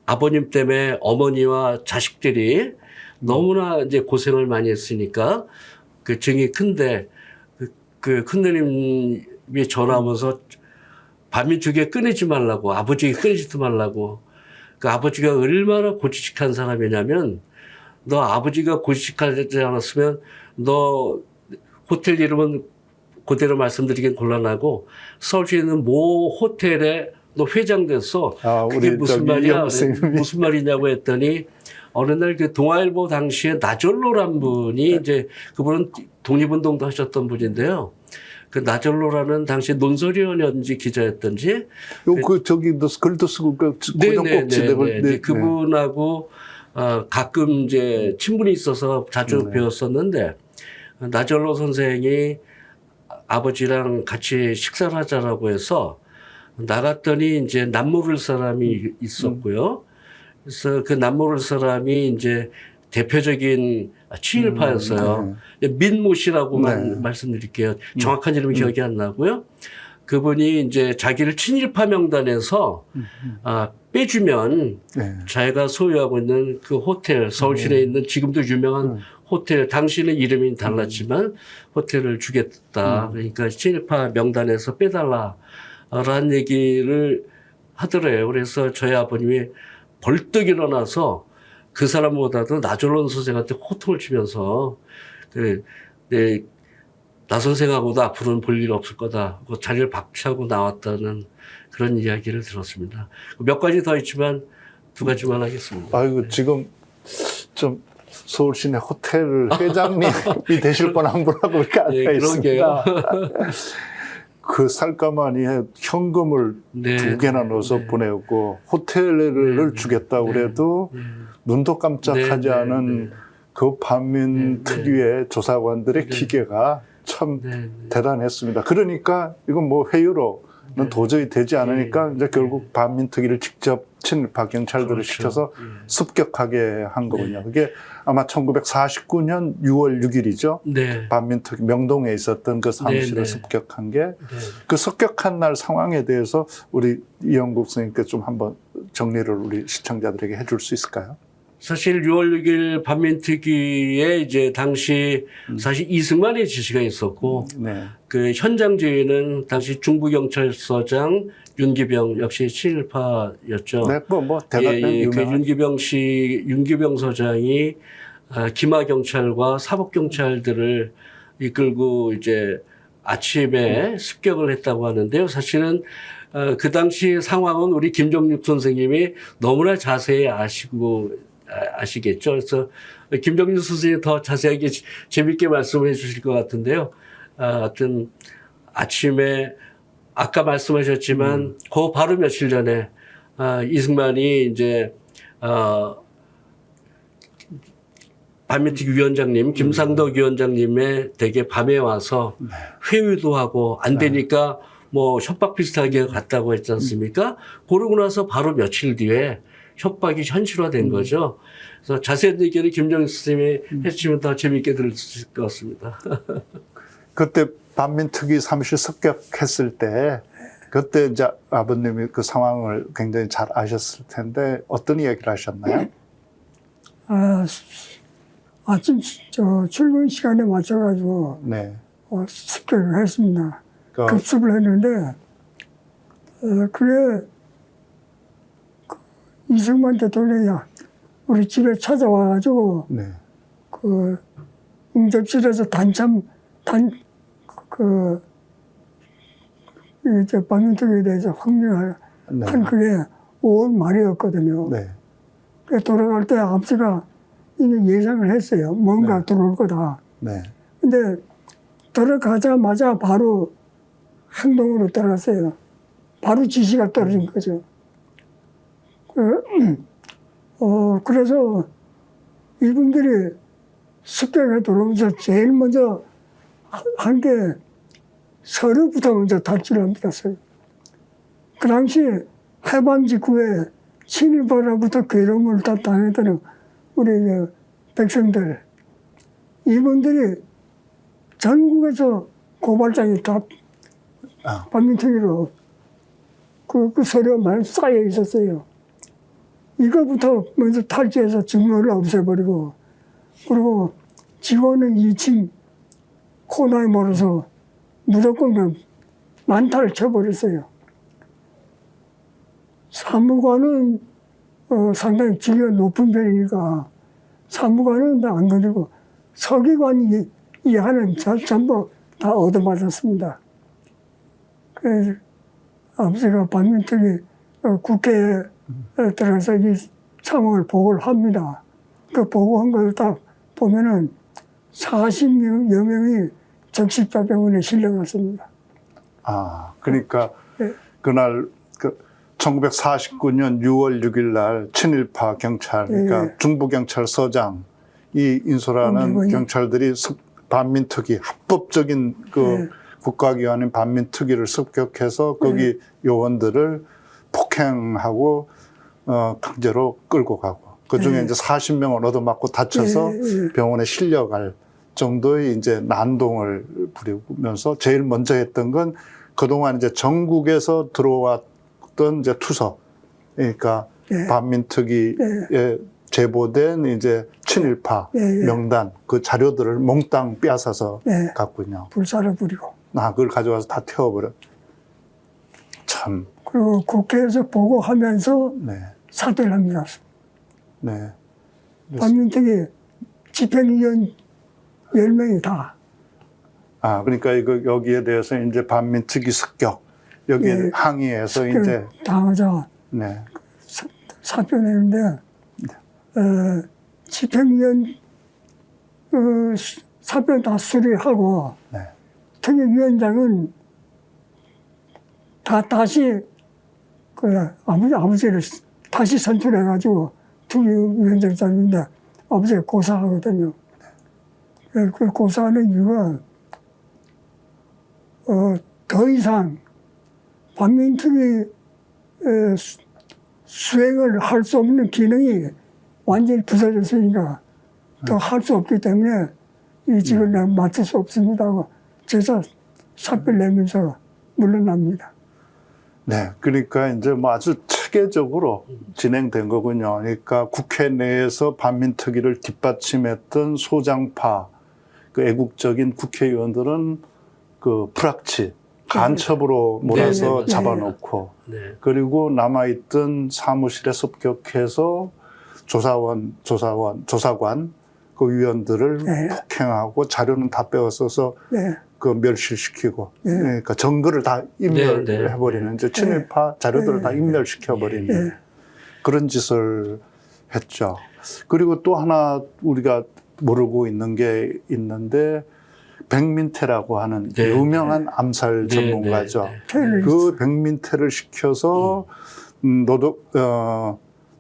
아버님 때문에 어머니와 자식들이 너무나 이제 고생을 많이 했으니까 그 증이 큰데 그 큰누님이 전화하면서 반민특위에 끊이지 말라고 아버지에게 끊이지도 말라고 그 아버지가 얼마나 고지식한 사람이냐면 너 아버지가 고지식하지 않았으면 너 호텔 이름은 그대로 말씀드리긴 곤란하고 서울시에 있는 모 호텔에 너 회장 됐어. 그게 무슨 말이야? 무슨 말이냐고 했더니 어느 날 그 동아일보 당시에 나절로란 분이 이제 그분은 독립운동도 하셨던 분인데요. 그 나절로라는 당시 논설위원이었는지 기자였던지. 저기 글도 쓰고 그 고정 꼭지대 네. 그분하고 가끔 이제 친분이 있어서 자주 배웠었는데 나절로 선생이 아버지랑 같이 식사를 하자라고 해서 나갔더니 이제 남모를 사람이 있었고요. 그래서 그 남모를 사람이 이제 대표적인 친일파였어요. 민모 씨라고만 말씀드릴게요. 정확한 이름이 기억이 안 나고요. 그분이 이제 자기를 친일파 명단에서 빼주면 자기가 소유하고 있는 그 호텔, 서울시내에 있는 지금도 유명한 호텔, 당시는 이름이 달랐지만 호텔을 주겠다. 그러니까 친일파 명단에서 빼달라라는 얘기를 하더래요. 그래서 저희 아버님이 벌떡 일어나서 그 사람보다도 나절론 선생한테 호통을 치면서 나 선생하고도 앞으로는 볼 일 없을 거다. 그 자리를 박차고 나왔다는 그런 이야기를 들었습니다. 몇 가지 더 있지만 두 가지만 하겠습니다. 아이고 지금 좀 서울시내 호텔 회장님이 되실 뻔한 분하고 그렇게 앉아 있습니다. 그 쌀가마니에 현금을 2개나 넣어서 보내고 호텔을 주겠다고 그래도 눈도 깜짝하지 않은 그 반민특위의 조사관들의 기계가 참 대단했습니다. 그러니까 이건 뭐 회유로는 도저히 되지 않으니까 이제 결국 반민특위를 직접 친일파 경찰들을 시켜서 습격하게 한 거군요. 그게 아마 1949년 6월 6일이죠. 반민특위 명동에 있었던 그 사무실을 습격한 게 그 습격한 날 상황에 대해서 우리 이영국 선생님께 좀 한번 정리를 우리 시청자들에게 해줄 수 있을까요? 사실 6월 6일 반민특위에 이제 당시 사실 이승만의 지시가 있었고 그 현장 지휘는 당시 중부경찰서장 윤기병 역시 친일파였죠. 뭐 대단한 그 윤기병 서장이 기마 경찰과 사법 경찰들을 이끌고 이제 아침에 습격을 했다고 하는데요. 사실은 그 당시 상황은 우리 김정육 선생님이 너무나 자세히 아시겠죠. 그래서 김정육 선생님이 더 자세하게 재밌게 말씀해 주실 것 같은데요. 하여튼 아침에 아까 말씀하셨지만 그 바로 며칠 전에 이승만이 이제 반민특위 위원장님 김상덕 위원장님의 댁에 밤에 와서 회의도 하고 안 되니까 뭐 협박 비슷하게 갔다고 했지 않습니까? 그러고 나서 바로 며칠 뒤에 협박이 현실화된 거죠. 그래서 자세한 얘기를 김정일 선생님이 해주시면 더 재미있게 들을 수 있을 것 같습니다. 그때 반민특위 사무실 습격했을 때 그때 이제 아버님이 그 상황을 굉장히 잘 아셨을 텐데 어떤 이야기를 하셨나요? 아침 출근 시간에 맞춰가지고 습격을 했습니다. 급습을 했는데 그게 이승만 대통령이 우리 집에 찾아와가지고 그 응접실에서 이제 반민특위에 대해서 확명한 그게 5월 말이었거든요. 그 돌아갈 때 아버지가 이미 예상을 했어요. 뭔가 들어올 거다. 근데 들어가자마자 바로 행동으로 들어갔어요. 바로 지시가 떨어진 거죠. 그래서 이분들이 습격에 들어오면서 제일 먼저 한 게 서류부터 먼저 탈출합니다. 서류. 그 당시 해방 직후에 친일파로부터 괴로움을 다 당했던 우리 백성들, 이분들이 전국에서 고발장이 다 반민특위로 그 서류가 많이 쌓여 있었어요. 이거부터 먼저 탈취해서 증거를 없애버리고, 그리고 직원은 2층 코너에 몰아서 무조건 난타를 쳐버렸어요. 사무관은 상당히 직위가 높은 편이니까 사무관은 안 건드리고 서기관 이하는 전부 다 얻어맞았습니다. 그래서 아버지가 반민특위 국회에 들어가서 이 상황을 보고를 합니다. 그 보고한 걸 딱 보면은 40여 명이 적십자병원에 실려갔습니다. 그러니까 네. 그날 1949년 6월 6일 날 친일파 경찰, 그러니까 네. 중부경찰서장 이 인솔하는 경찰들이 반민특위 합법적인 네. 국가기관인 반민특위를 습격해서 거기 요원들을 폭행하고 강제로 끌고 가고 그 중에 이제 40명을 얻어맞고 다쳐서 병원에 실려갈 정도의 이제 난동을 부리면서 제일 먼저 했던 건 그동안 이제 전국에서 들어왔던 이제 투서, 그러니까 반민특위에 제보된 이제 친일파 명단 그 자료들을 몽땅 빼앗아서 갔군요. 불사를 부리고. 그걸 가져와서 다 태워버려. 참. 그리고 국회에서 보고하면서 사퇴를 합니다. 네. 반민특위 집행위원 10명이 다. 그러니까 여기에 대해서 이제 반민특위 습격, 여기에 항의해서 이제. 당하자. 사표 내는데, 집행위원, 사표 다 수리하고, 특위위원장은 다시, 아버지를 다시 선출해가지고, 특위위원장 자리인데, 아버지가 고사하거든요. 그 고사하는 이유가, 더 이상 반민특위 수행을 할 수 없는 기능이 완전히 부서졌으니까 더 할 수 없기 때문에 이 직을 내가 맡을 수 없습니다 하고 제자 사표를 내면서 물러납니다. 네, 그러니까 이제 뭐 아주 체계적으로 진행된 거군요. 그러니까 국회 내에서 반민특위를 뒷받침했던 소장파, 애국적인 국회의원들은 불악치, 간첩으로 몰아서 잡아놓고, 그리고 남아있던 사무실에 습격해서 조사관, 그 위원들을 폭행하고 자료는 다 빼앗아서 멸실시키고, 그러니까 증거를 다 인멸해버리는, 이제 친일파 자료들을 다 인멸시켜버리는 그런 짓을 했죠. 그리고 또 하나 우리가 모르고 있는 게 있는데, 백민태라고 하는 유명한 암살 전문가죠. 그 백민태를 시켜서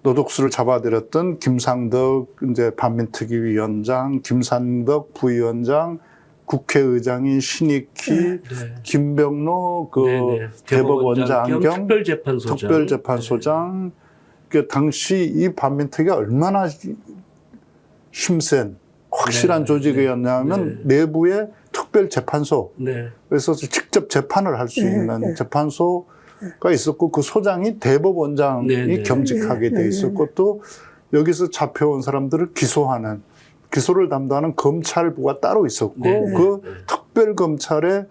노독수를 잡아들였던 김상덕 이제 반민특위 위원장, 김산덕 부위원장, 국회의장인 신익희, 김병로 대법원장 겸 특별재판소장. 그 당시 이 반민특위가 얼마나 힘센 확실한 조직이었냐면 내부에 특별재판소, 그래서 직접 재판을 할 수 있는 재판소가 있었고 그 소장이 대법원장이 겸직하게 돼 있었고 또 여기서 잡혀온 사람들을 기소를 담당하는 검찰부가 따로 있었고 그 특별검찰의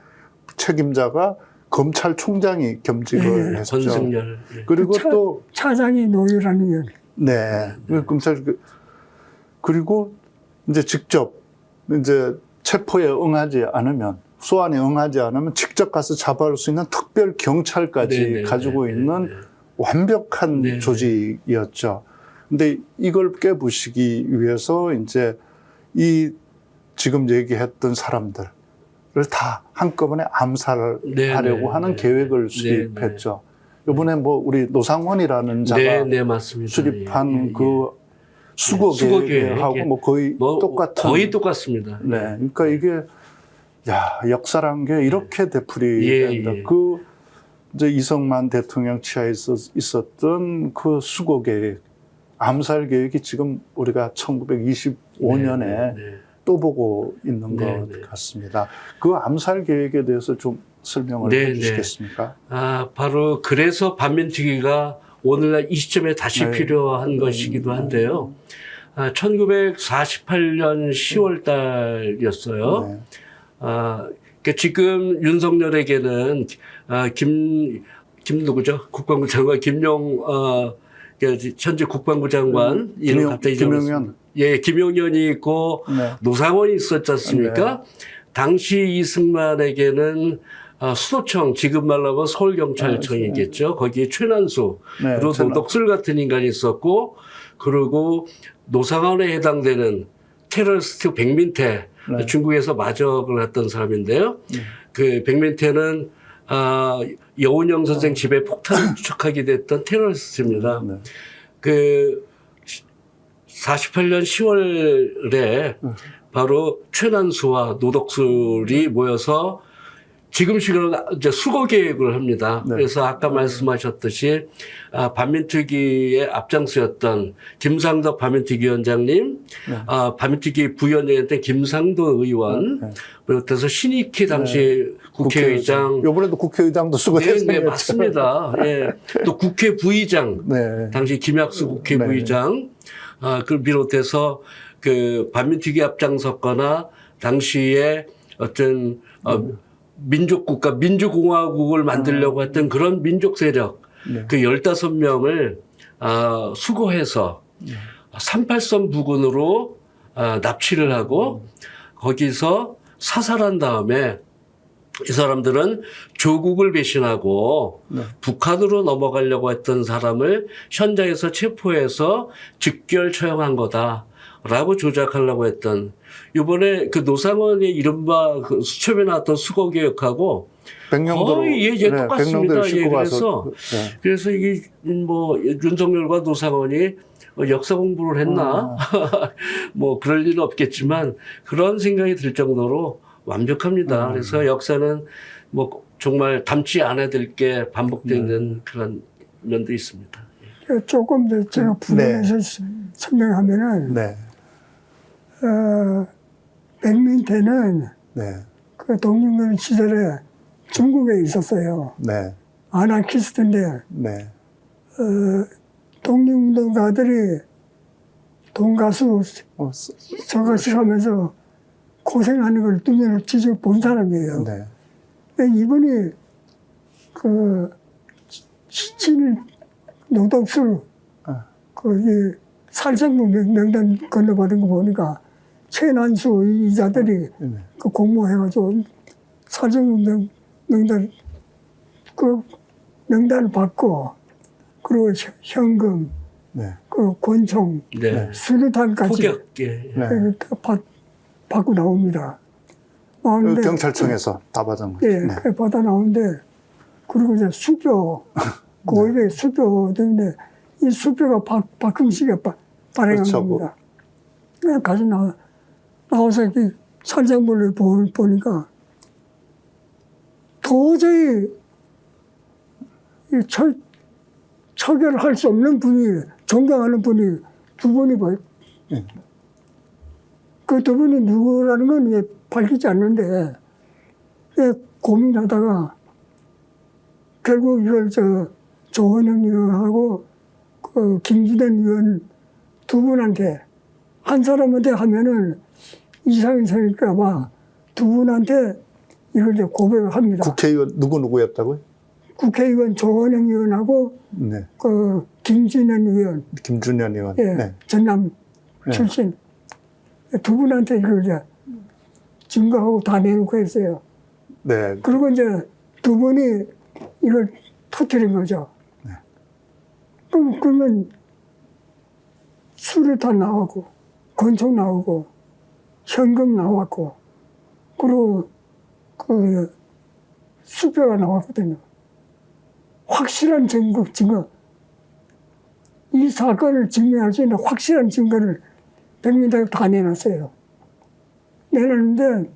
책임자가 검찰총장이 겸직을 했죠. 권승열. 그리고 또 차장이 노유라는 연. 그리고 이제 직접 이제 체포에 응하지 않으면 소환에 응하지 않으면 직접 가서 잡아올 수 있는 특별 경찰까지 가지고 있는 완벽한 조직이었죠. 근데 이걸 깨부시기 위해서 이제 이 지금 얘기했던 사람들을 다 한꺼번에 암살을 하려고 하는 계획을 수립했죠. 이번에 뭐 우리 노상원이라는 자가 맞습니다. 수립한 그 수거 수거 계획하고 계획. 뭐 거의 뭐 똑같은. 거의 똑같습니다. 네, 그러니까 이게 역사란 게 이렇게 되풀이 예, 된다. 예. 그 이제 이승만 대통령 치하에 있었던 그 수거 계획, 암살 계획이 지금 우리가 1925년에 네. 또 보고 있는 네, 것 네. 같습니다. 그 암살 계획에 대해서 좀 설명을 네, 해주시겠습니까? 바로 그래서 반민특위가 오늘날 이 시점에 다시 네. 필요한 것이기도 한데요. 1948년 10월 달이었어요. 네. 그러니까 지금 윤석열에게는 김 누구죠? 국방부 장관 현재 국방부 장관 이름 갑자기 김용현. 예, 김용현이 있고 네. 노상원이 있었지 않습니까? 당시 이승만에게는 수도청, 지금 말로 하면 서울경찰청이겠죠. 거기에 최난수, 네, 그리고 노덕술 같은 인간이 있었고, 그리고 노상원에 해당되는 테러리스트 백민태, 네. 중국에서 마적을 했던 사람인데요. 그 백민태는 여운형 선생 집에 폭탄을 추적하게 됐던 테러리스트입니다. 네. 그 48년 10월에 바로 최난수와 노덕술이 모여서 지금식으로 이제 수거 계획을 합니다. 네. 그래서 아까 말씀하셨듯이 반민특위의 앞장서였던 김상덕 반민특위 위원장님, 네. 반민특위 부위원장이었던 김상도 의원, 네. 그래서 신익희 당시 국회의장, 이번에도 국회의장도 수고 네, 대상이었죠. 맞습니다. 예. 또 국회 부의장, 네. 당시 김학수 국회 네. 부의장, 그를 비롯해서 그 반민특위 앞장섰거나 당시에 어떤 민족국가, 민주공화국을 만들려고 했던 그런 민족 세력, 네. 그 15명을 수거해서 38선 부근으로 납치를 하고 거기서 사살한 다음에 이 사람들은 조국을 배신하고 네. 북한으로 넘어가려고 했던 사람을 현장에서 체포해서 직결 처형한 거다라고 조작하려고 했던, 이번에 그 노상원의 이른바 그 수첩에 나왔던 수거 계획하고 백령도로 거의 똑같습니다. 백령도를 싣고 가서 그래서 이게 뭐 윤석열과 노상원이 역사 공부를 했나 뭐 그럴 일은 없겠지만 그런 생각이 들 정도로 완벽합니다. 그래서 역사는 뭐 정말 담지 않아야 될 게 반복되는 그런 면도 있습니다. 조금 더 제가 부연해서 설명하면은 네. 백민태는 네. 그 독립군 시절에 중국에 있었어요. 네. 아나키스트인데 네. 독립운동가들이 돈가스 저것을 하면서 고생하는 걸 눈으로 직접 본 사람이에요. 네. 이분이 그 친 노덕술 거기 살생부 명단 건너받은 거 보니까 최난수 이자들이 네. 그 공모해가지고 살생부 명단 그 명단을 받고 그리고 현금 네. 그 권총 네. 수류탄까지 포격, 예. 네. 받고 나옵니다. 그 나오는데 경찰청에서 다 받은 거죠. 예, 네. 그 받아 나오는데 그리고 이제 수표 고입에 수표 때문에 이 수표가 박흥식에 발행한 그렇죠. 겁니다. 가서 나와서 이 살생부를 보니까 도저히 이 처결할 수 없는 분이, 존경하는 분이 두 분이 그 두 분이 누구라는 건 밝히지 않는데 고민하다가 결국 이걸 조원영 의원하고 그 김준현 의원 두 분한테, 한 사람한테 하면은 이상이 생길까봐 두 분한테 이걸 이제 고백을 합니다. 국회의원 누구였다고요? 국회의원 조원영 의원하고 네. 그 김준현 의원, 김준현 의원. 예, 네. 전남 네. 출신 두 분한테 이걸 이제 증거하고 다 내놓고 했어요. 네. 그리고 이제 두 분이 이걸 터뜨린 거죠. 네. 그러면 수류탄 나오고, 권총 나오고, 현금 나왔고, 그리고 그 수표가 나왔거든요. 확실한 증거. 이 사건을 증명할 수 있는 확실한 증거를 백민대가 다 내놨어요. 내놨는데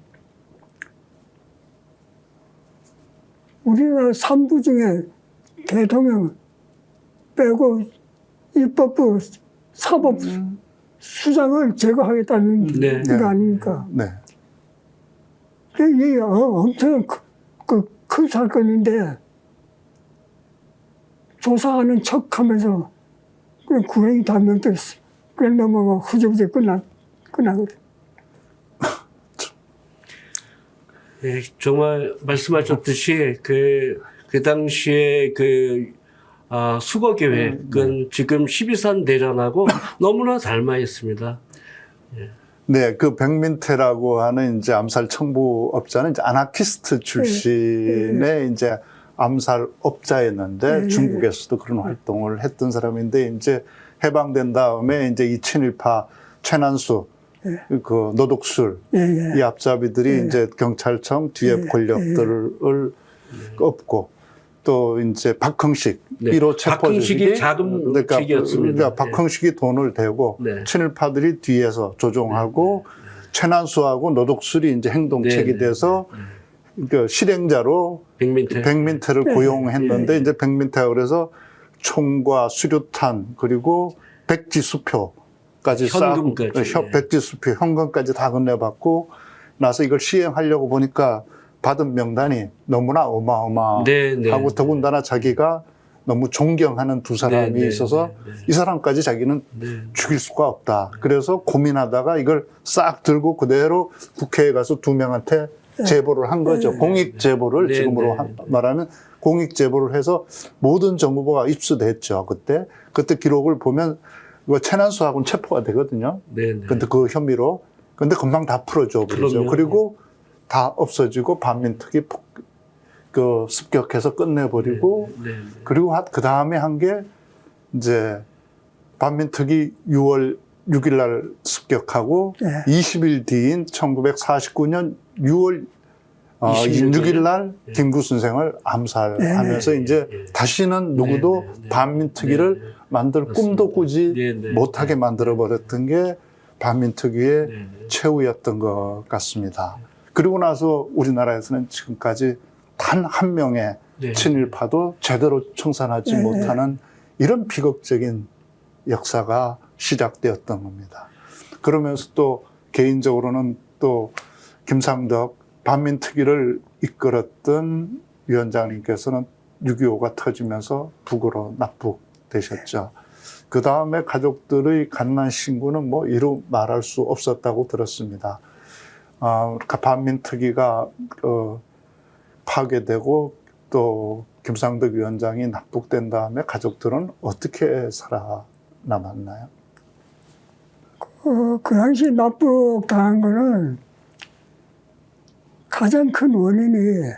우리나라 3부 중에 대통령 빼고 입법부, 사법부 수장을 제거하겠다는 네. 거 아닙니까? 네. 이게 엄청 큰 사건인데 조사하는 척하면서 그냥 구형이 단명도 있어. 그래 넘어가 후적지 끝나거든. 네, 정말 말씀하셨듯이 그 당시에 수거 계획은 지금 12.3 대전하고 너무나 닮아 있습니다. 네, 그 백민태라고 하는 이제 암살 청부업자는 이제 아나키스트 출신의 이제 암살업자였는데 중국에서도 그런 활동을 했던 사람인데 이제 해방된 다음에 이제 이 친일파 최난수, 그 노독술 이 앞잡이들이 이제 경찰청 뒤에 권력들을 엎고 또 이제 박흥식 네. 1호 체포조직이 박흥식이 자금책이었습니다. 그러니까 박흥식이 돈을 대고 네. 친일파들이 뒤에서 조종하고 최난수하고 노독술이 이제 행동책이 네. 돼서 그 실행자로 백민태를 고용했는데 이제 백민태가 그래서 총과 수류탄 그리고 백지수표까지 현금까지. 백지수표 현금까지 다 건네받고 나서 이걸 시행하려고 보니까 받은 명단이 너무나 어마어마하고 더군다나 자기가 너무 존경하는 두 사람이 있어서 이 사람까지 자기는 죽일 수가 없다. 그래서 고민하다가 이걸 싹 들고 그대로 국회에 가서 두 명한테 제보를 한 거죠. 공익 제보를 지금으로 말하면 공익 제보를 해서 모든 정보가 입수됐죠. 그때 기록을 보면 이거 최난수하고는 체포가 되거든요. 근데 그 혐의로 근데 금방 다 풀어줘 버리죠. 그리고 다 없어지고 반민특위 습격해서 끝내버리고 그리고 그 다음에 한 게 이제 반민특위 6월 6일 날 습격하고 20일 뒤인 1949년 6월 6일 날 김구 선생을 암살하면서 이제 다시는 누구도 반민특위를 만들 꿈도 꾸지 못하게 만들어버렸던 게 반민특위의 최후였던 것 같습니다. 그리고 나서 우리나라에서는 지금까지 단 한 명의 친일파도 제대로 청산하지 못하는 이런 비극적인 역사가 시작되었던 겁니다. 그러면서 또 개인적으로는 또 김상덕 반민특위를 이끌었던 위원장님께서는 6.25가 터지면서 북으로 납북되셨죠. 그 다음에 가족들의 갓난 신고는 뭐 이루 말할 수 없었다고 들었습니다. 반민특위가 파괴되고 또 김상덕 위원장이 납북된 다음에 가족들은 어떻게 살아남았나요? 그 당시 납북당한 거는 가장 큰 원인이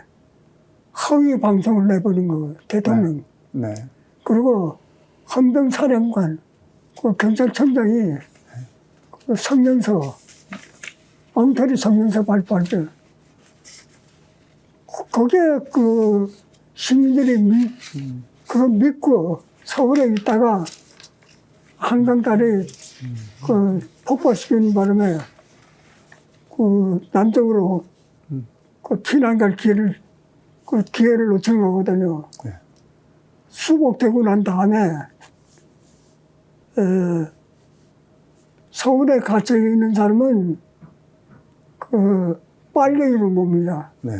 허위 방송을 내보낸 거예요. 대통령. 네. 그리고 헌병사령관, 그 경찰청장이 그 성명서, 엉터리 성명서 발표할 때 거기에 그 시민들이 그거 믿고 서울에 있다가 한강다리 그 폭파시키는 바람에 그 남쪽으로 그 피난 갈 기회를 놓친 거거든요. 네. 수복되고 난 다음에 서울에 갇혀 있는 사람은 그 빨갱이로 봅니다. 네.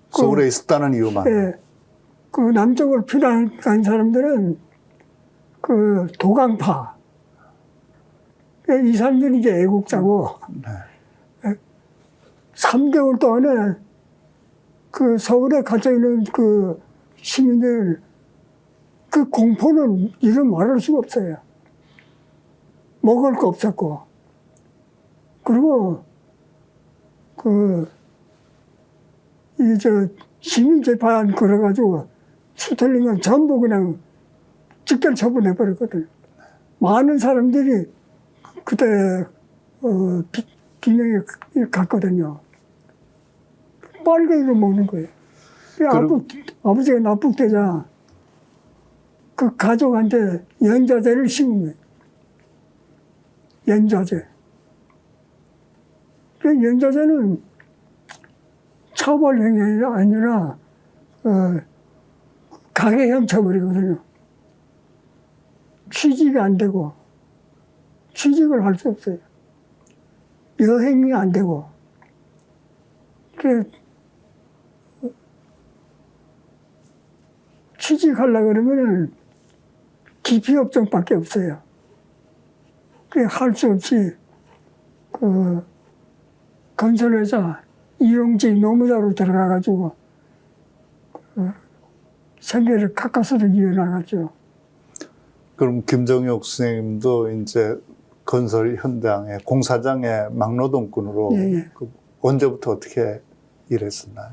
서울에 있었다는 이유만. 예. 그 남쪽으로 피난 간 사람들은 그 도강파. 이 사람들이 이제 애국자고, 3개월 동안에 그 서울에 갇혀있는 그 시민들, 그 공포는 이름 말할 수가 없어요. 먹을 거 없었고. 그리고 시민재판 걸어가지고 수틀린 건 전부 그냥 직결 처분해버렸거든요. 많은 사람들이 그때 비명에 갔거든요. 빨갱이로 먹는 거예요. 아버지가 납북되자 그 가족한테 연좌제를 심은 거예요. 연좌제. 그 연좌제는 처벌행위 아니라 가계형 처벌이거든요. 취직이 안 되고 취직을 할 수 없어요. 여행이 안 되고 그 취직하려고 그러면은 기피업종밖에 없어요. 그 할 수 없이 그 건설회사 일용직 노무자로 들어가가지고 생계를 가까스로 이어나갔죠. 그럼 김정혁 선생님도 이제 건설 현장의 공사장의 막노동꾼으로 예. 그 언제부터 어떻게 일했었나요?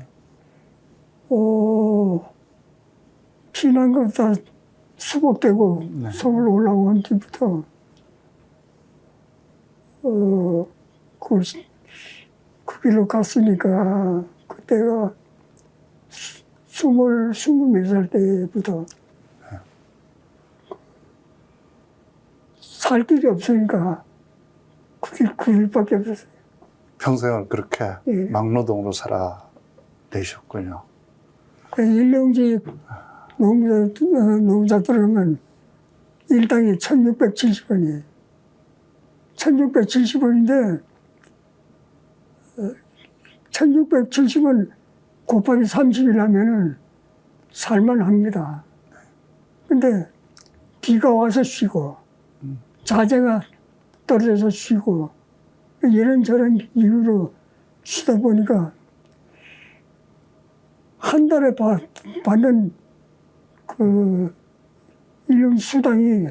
피난 거 다 수복되고 네. 서울 올라온 뒤부터 그 길로 갔으니까 그때가 24살 때부터 살 길이 없으니까 그 길밖에 없었어요. 평생을 그렇게 예. 막노동으로 살아내셨군요. 일용직 노무자 들어가면 일당이 1670원이에요. 1670원인데 1670원 곱하기 30일 하면은 살만합니다. 근데 비가 와서 쉬고 자재가 떨어져서 쉬고 이런저런 이유로 쉬다 보니까 한 달에 받는 그 일용 수당이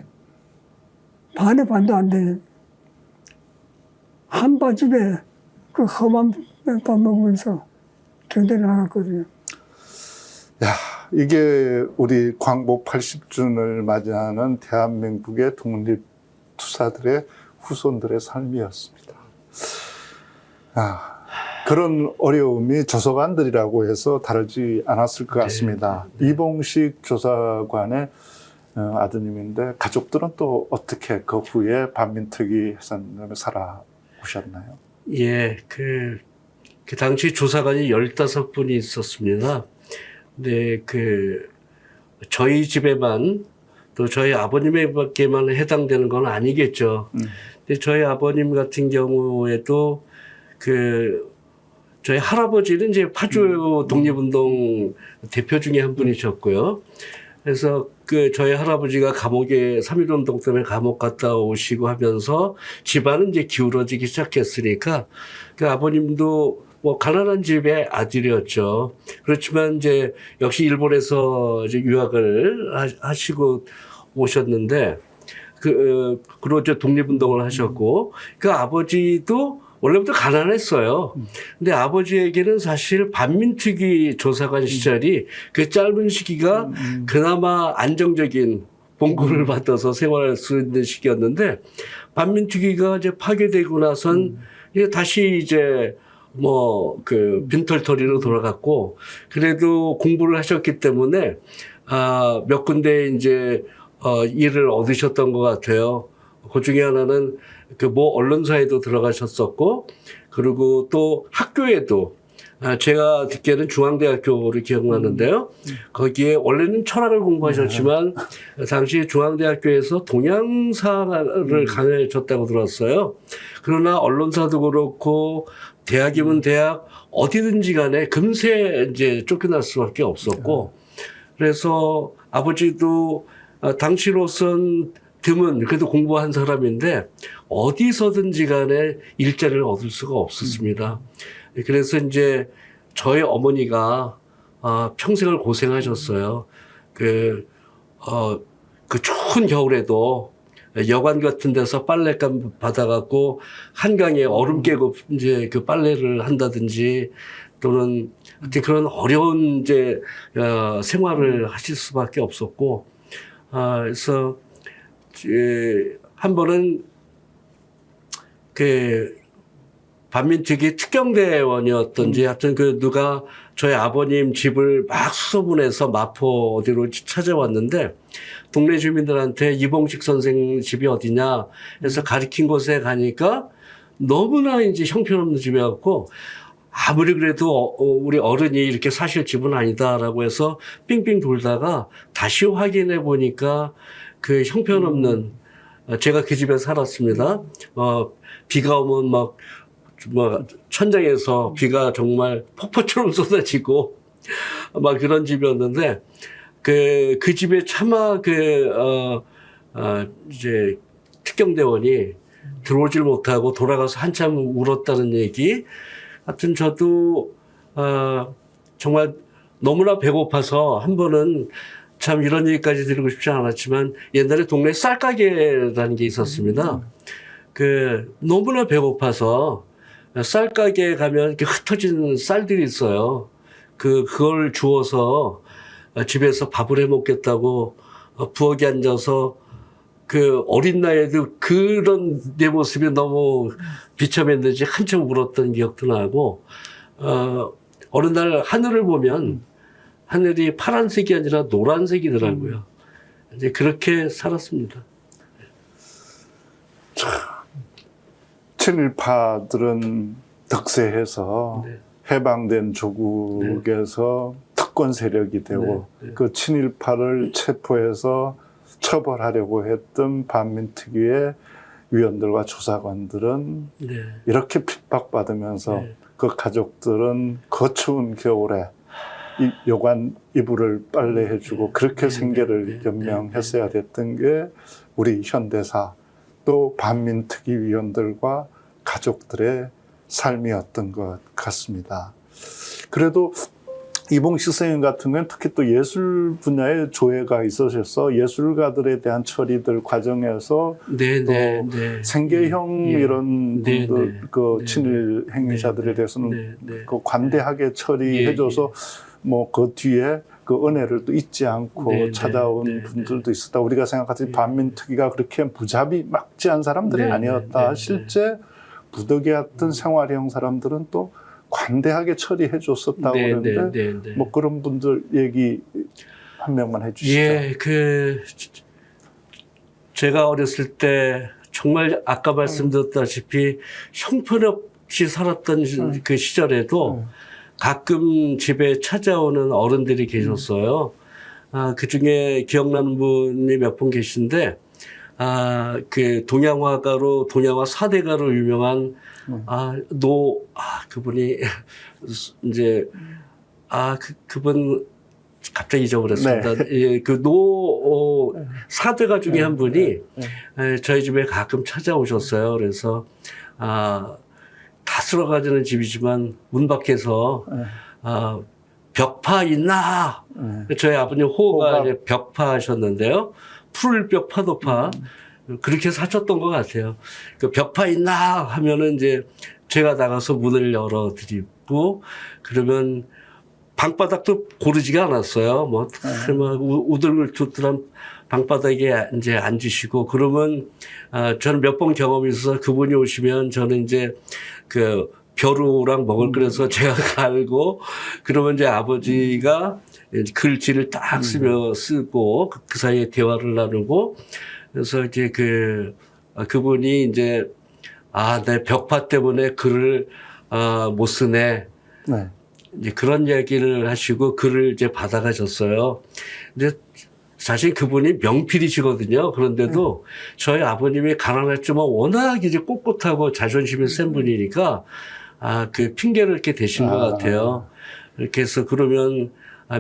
반의 반도 안 돼. 한바집에 그 험한 밥 먹으면서 견뎌 나갔거든요. 야, 이게 우리 광복 80주년을 맞이하는 대한민국의 독립투사들의 후손들의 삶이었습니다. 그런 어려움이 조사관들이라고 해서 다르지 않았을 것 같습니다. 이봉식 조사관의 아드님인데 가족들은 또 어떻게 그 후에 반민특위 해산을 살아오셨나요? 예, 그 당시 조사관이 15분이 있었습니다. 근데 저희 집에만 또 저희 아버님에게만 해당되는 건 아니겠죠. 근데 저희 아버님 같은 경우에도 저희 할아버지는 이제 파주 독립운동 대표 중에 한 분이셨고요. 그래서 저희 할아버지가 감옥에 3.1운동 때문에 감옥 갔다 오시고 하면서 집안은 이제 기울어지기 시작했으니까 아버님도 뭐 가난한 집의 아들이었죠. 그렇지만 이제 역시 일본에서 이제 유학을 하시고 오셨는데 그리고 이제 독립운동을 하셨고 아버지도 원래부터 가난했어요. 근데 아버지에게는 사실 반민특위 조사관 시절이 그 짧은 시기가 그나마 안정적인 봉급을 받아서 생활할 수 있는 시기였는데 반민특위가 이제 파괴되고 나선 이제 다시 이제 빈털터리로 돌아갔고 그래도 공부를 하셨기 때문에 몇 군데 이제 일을 얻으셨던 것 같아요. 그 중에 하나는 언론사에도 들어가셨었고, 그리고 또 학교에도, 제가 듣기에는 중앙대학교를 기억나는데요. 거기에 원래는 철학을 공부하셨지만, 당시 중앙대학교에서 동양사를 강의하셨다고 들었어요. 그러나 언론사도 그렇고, 대학이면 대학, 어디든지 간에 금세 이제 쫓겨날 수밖에 없었고, 그래서 아버지도 당시로선 드문 그래도 공부한 사람인데 어디서든지 간에 일자리를 얻을 수가 없었습니다. 그래서 이제 저희 어머니가 평생을 고생하셨어요. 추운 겨울에도 여관 같은 데서 빨랫감 받아갖고 한강에 얼음 깨고 이제 빨래를 한다든지 또는 그런 어려운 이제 생활을 하실 수밖에 없었고, 그래서 한 번은 반민특위 특경대원이었던지 하여튼 그 누가 저희 아버님 집을 막 수소문해서 마포 어디로 찾아왔는데 동네 주민들한테 이봉식 선생 집이 어디냐 해서 가리킨 곳에 가니까 너무나 이제 형편없는 집이었고 아무리 그래도 우리 어른이 이렇게 사실 집은 아니다라고 해서 빙빙 돌다가 다시 확인해 보니까 그 형편없는 제가 그 집에 살았습니다. 비가 오면 막 천장에서 비가 정말 폭포처럼 쏟아지고 막 그런 집이었는데 그 집에 차마 이제 특경대원이 들어오질 못하고 돌아가서 한참 울었다는 얘기. 하여튼 저도 정말 너무나 배고파서 한 번은 참 이런 얘기까지 드리고 싶지 않았지만 옛날에 동네 쌀가게라는 게 있었습니다. 너무나 배고파서 쌀가게에 가면 이렇게 흩어진 쌀들이 있어요. 그걸 주워서 집에서 밥을 해 먹겠다고 부엌에 앉아서 어린 나이에도 그런 내 모습이 너무 비참했는지 한참 울었던 기억도 나고, 어느 날 하늘을 보면 하늘이 파란색이 아니라 노란색이더라고요. 이제 그렇게 살았습니다. 친일파들은 득세해서 네. 해방된 조국에서 특권 세력이 되고 그 친일파를 체포해서 처벌하려고 했던 반민특위의 위원들과 조사관들은 이렇게 핍박받으면서 그 가족들은 거추운 겨울에 여관 이불을 빨래해주고 그렇게 생계를 연명했어야 됐던 게 우리 현대사 또 반민특위 위원들과 가족들의 삶이었던 것 같습니다. 그래도 이봉식 선생님 같은 경우는 특히 또 예술 분야에 조예가 있으셔서 예술가들에 대한 처리들 과정에서 또 생계형 이런 분들 친일 행위자들에 대해서는 그 관대하게 처리해줘서 뭐 그 뒤에 그 은혜를 또 잊지 않고 찾아온 분들도 있었다. 우리가 생각하듯이 반민특위가 그렇게 무자비 막지한 사람들이 아니었다. 실제 부득이했던 생활형 사람들은 또 관대하게 처리해 줬었다고 그러는데 뭐 그런 분들 얘기 한 명만 해주시죠. 예, 제가 어렸을 때 정말 아까 말씀드렸다시피 형편없이 살았던 그 시절에도 가끔 집에 찾아오는 어른들이 계셨어요. 그 중에 기억나는 분이 몇 분 계신데, 동양화가로, 동양화 4대가로 유명한, 그분이, 이제, 그분, 갑자기 잊어버렸습니다. 예, 4대가 중에 한 분이 저희 집에 가끔 찾아오셨어요. 그래서, 다 쓸어가지는 집이지만 문 밖에서 벽파 있나? 저희 아버님 호가 이제 벽파 하셨는데요. 풀벽 파도파 그렇게 사셨던 것 같아요. 그 벽파 있나 하면은 이제 제가 나가서 문을 열어드리고 그러면 방바닥도 고르지가 않았어요. 뭐 우들툴툴한 방바닥에 이제 앉으시고 그러면 저는 몇 번 경험이 있어서 그분이 오시면 저는 이제 벼루랑 먹을 끓여서 제가 갈고 그러면 이제 아버지가 글씨를 딱 쓰고 그 사이에 대화를 나누고 그래서 이제 그분이 이제 내 벽파 때문에 글을 못 쓰네. 이제 그런 이야기를 하시고 글을 이제 받아가셨어요. 근데 사실 그분이 명필이시거든요. 그런데도 저희 아버님이 가난했지만 워낙 이제 꼿꼿하고 자존심이 센 분이니까 그 핑계를 이렇게 대신 것 같아요. 이렇게 해서 그러면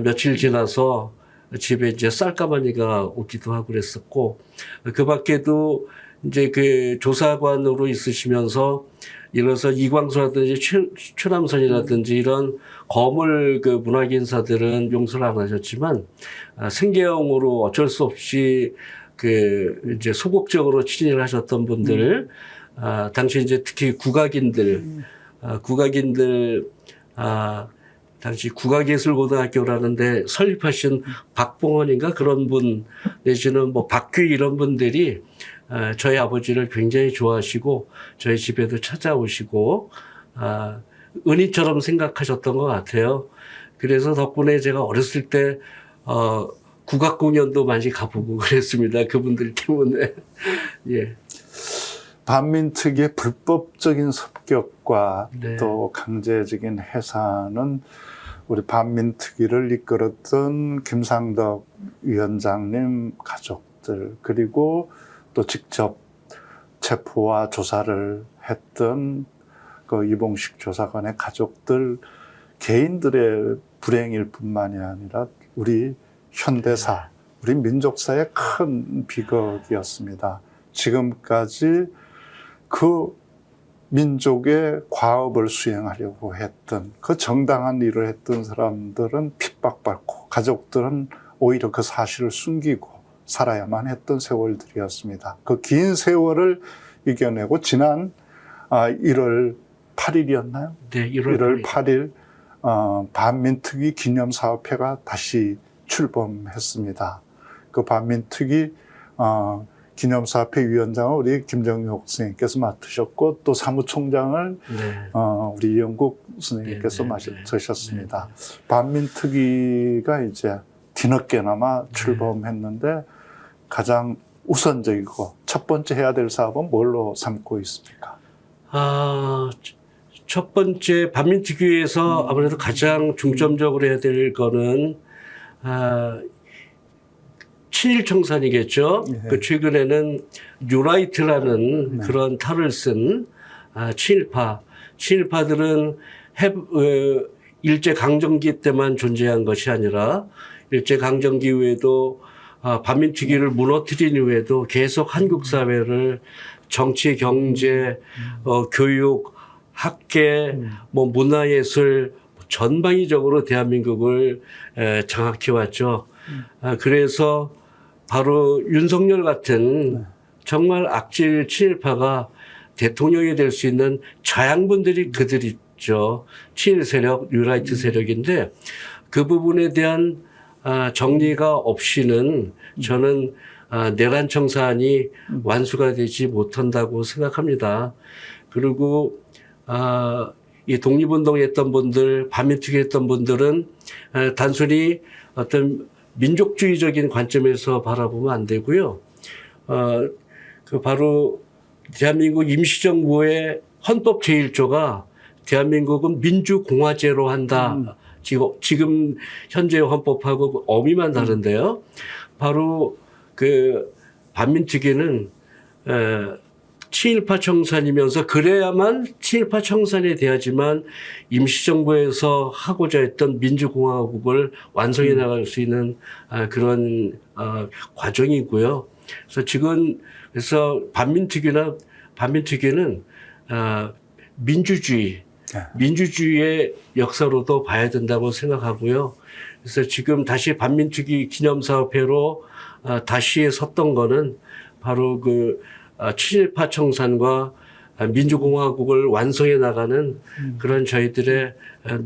며칠 지나서 집에 이제 쌀가마니가 오기도 하고 그랬었고 그 밖에도 이제 그 조사관으로 있으시면서 예를 들어서 이광수라든지 최남선이라든지 이런 거물 그 문학인사들은 용서를 안 하셨지만 생계형으로 어쩔 수 없이 이제 소극적으로 친일을 하셨던 분들 당시 이제 특히 국악인들 당시 국악예술고등학교라는데 설립하신 박봉원인가 그런 분 내지는 뭐 박규 이런 분들이 저희 아버지를 굉장히 좋아하시고 저희 집에도 찾아오시고 은희처럼 생각하셨던 것 같아요. 그래서 덕분에 제가 어렸을 때 국악 공연도 많이 가보고 그랬습니다. 그분들 때문에. 예. 반민특위의 불법적인 습격과 네. 또 강제적인 해산은 우리 반민특위를 이끌었던 김상덕 위원장님 가족들, 그리고 또 직접 체포와 조사를 했던 그 이봉식 조사관의 가족들 개인들의 불행일 뿐만이 아니라 우리 현대사, 우리 민족사의 큰 비극이었습니다. 지금까지 그 민족의 과업을 수행하려고 했던, 그 정당한 일을 했던 사람들은 핍박받고 가족들은 오히려 그 사실을 숨기고 살아야만 했던 세월들이었습니다. 그 긴 세월을 이겨내고 지난 1월 8일이었나요? 네, 1월 8일 반민특위 기념사업회가 다시 출범했습니다. 그 반민특위 기념사업회 위원장을 우리 김정육 선생님께서 맡으셨고, 또 사무총장을 네. 우리 이영국 선생님께서 맡으셨습니다. 반민특위가 이제 뒤늦게나마 출범했는데 가장 우선적이고 첫 번째 해야 될 사업은 뭘로 삼고 있습니까? 첫 번째 반민특위에서 아무래도 가장 중점적으로 해야 될 거는 친일 청산이겠죠. 예. 그 최근에는 뉴라이트라는 그런 탈을 쓴 친일파들은 일제 강점기 때만 존재한 것이 아니라 일제 강점기 이후에도 반민특위를 무너뜨린 이후에도 계속 한국 사회를 정치, 경제, 교육, 학계, 문화예술 전방위적으로 대한민국을 장악해 왔죠. 그래서 바로 윤석열 같은 정말 악질 친일파가 대통령이 될 수 있는 자양분들이 그들이죠. 친일 세력, 뉴라이트 세력인데 그 부분에 대한 정리가 없이는 저는 내란 청산이 완수가 되지 못한다고 생각합니다. 그리고 이 독립운동했던 분들, 반민특위 했던 분들은 단순히 어떤 민족주의적인 관점에서 바라보면 안 되고요. 그 바로 대한민국 임시정부의 헌법 제1조가 대한민국은 민주공화제로 한다. 지금 현재 헌법하고 어미만 다른데요. 바로 그 반민특위는 친일파 청산이면서 그래야만 친일파 청산이 돼야지만 임시정부에서 하고자 했던 민주공화국을 완성해 나갈 수 있는 그런 과정이고요. 그래서 반민특위는 민주주의의 역사로도 봐야 된다고 생각하고요. 그래서 지금 다시 반민특위 기념사업회로 다시 섰던 거는 바로 그 친일파 청산과 민주공화국을 완성해 나가는 그런 저희들의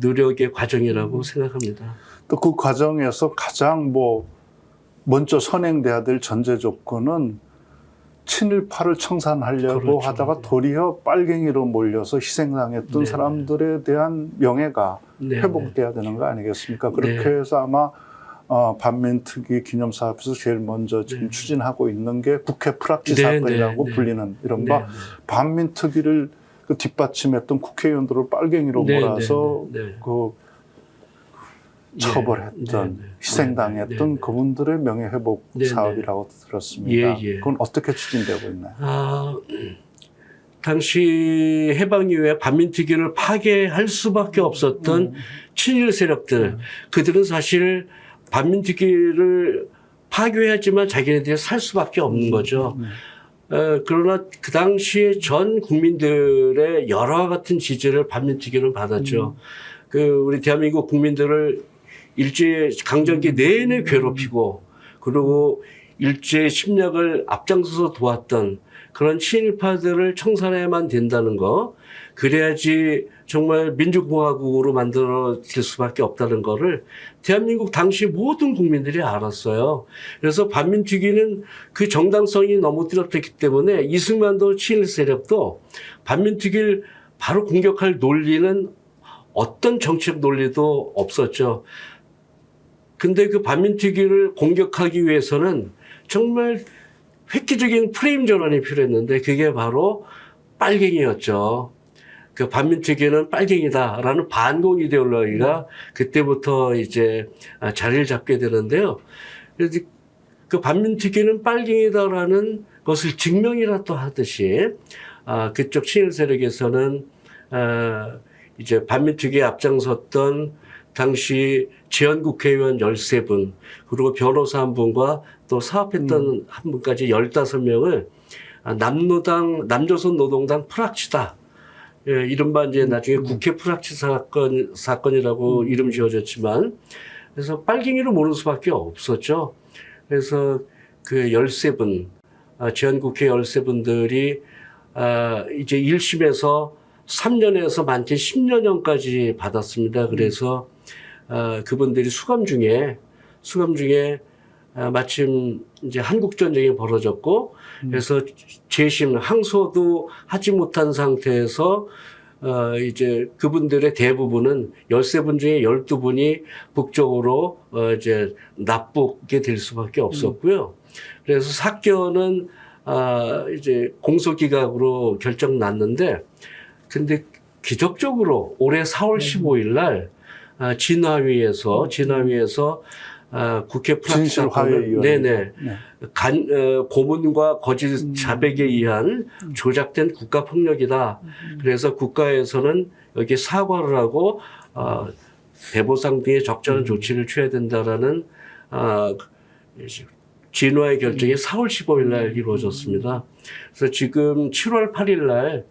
노력의 과정이라고 생각합니다. 또 그 과정에서 가장 먼저 선행돼야 될 전제 조건은 친일파를 청산하려고 그렇죠. 하다가 도리어 빨갱이로 몰려서 희생당했던 네. 사람들에 대한 명예가 네. 회복돼야 되는 거 아니겠습니까? 그렇게 네. 해서 아마 반민특위 기념사업에서 제일 먼저 지금 추진하고 있는 게 국회 프락치 사건이라고 불리는 이른바 반민특위를 그 뒷받침했던 국회의원들을 빨갱이로 몰아서 그 처벌했던 희생당했던 그분들의 명예회복 사업이라고 들었습니다. 그건 어떻게 추진되고 있나요? 당시 해방 이후에 반민특위를 파괴할 수밖에 없었던 친일 세력들, 그들은 사실 반민특위를 파괴하지만 자기네들이 살 수밖에 없는 거죠. 그러나 그 당시에 전 국민들의 여러 같은 지지를 반민특위는 받았죠. 우리 대한민국 국민들을 일제 강점기 내내 괴롭히고 그리고 일제 침략을 앞장서서 도왔던 그런 친일파들을 청산해야만 된다는 거, 그래야지 정말 민주공화국으로 만들어질 수밖에 없다는 거를 대한민국 당시 모든 국민들이 알았어요. 그래서 반민특위는 그 정당성이 너무 뚜렷했기 때문에 이승만도 친일 세력도 반민특위를 바로 공격할 논리는 어떤 정치적 논리도 없었죠. 근데 그 반민특위를 공격하기 위해서는 정말 획기적인 프레임 전환이 필요했는데 그게 바로 빨갱이였죠. 그 반민특위는 빨갱이다라는 반공 이데올로기가 그때부터 이제 자리를 잡게 되는데요. 그래서 그 반민특위는 빨갱이다라는 것을 증명이라 또 하듯이 그쪽 친일 세력에서는 이제 반민특위에 앞장섰던 당시 지원국회의원 13분, 그리고 변호사 1분과 또 사업했던 한 분까지 15명을 남조선 노동당 프락치다. 예, 이른바 이제 나중에 국회 프락치 사건이라고 이름 지어졌지만, 그래서 빨갱이로 모를 수밖에 없었죠. 그래서 그 13분, 지원국회 13분들이 이제 1심에서 3년에서 많게 10년형까지 받았습니다. 그래서 그분들이 수감 중에 마침 이제 한국 전쟁이 벌어졌고, 그래서 재심 항소도 하지 못한 상태에서 이제 그분들의 대부분은 13분 중에 12분이 북쪽으로 이제 납북게 될 수밖에 없었고요. 그래서 사건은 이제 공소기각으로 결정 났는데, 근데 기적적으로 올해 4월 15일 날 진화위에서 국회 프락치 사건을 네네 고문과 거짓 자백에 의한 조작된 국가 폭력이다. 그래서 국가에서는 여기 사과를 하고 대보상 등의 적절한 조치를 취해야 된다라는 진화의 결정이 4월 15일 날 이루어졌습니다. 그래서 지금 7월 8일 날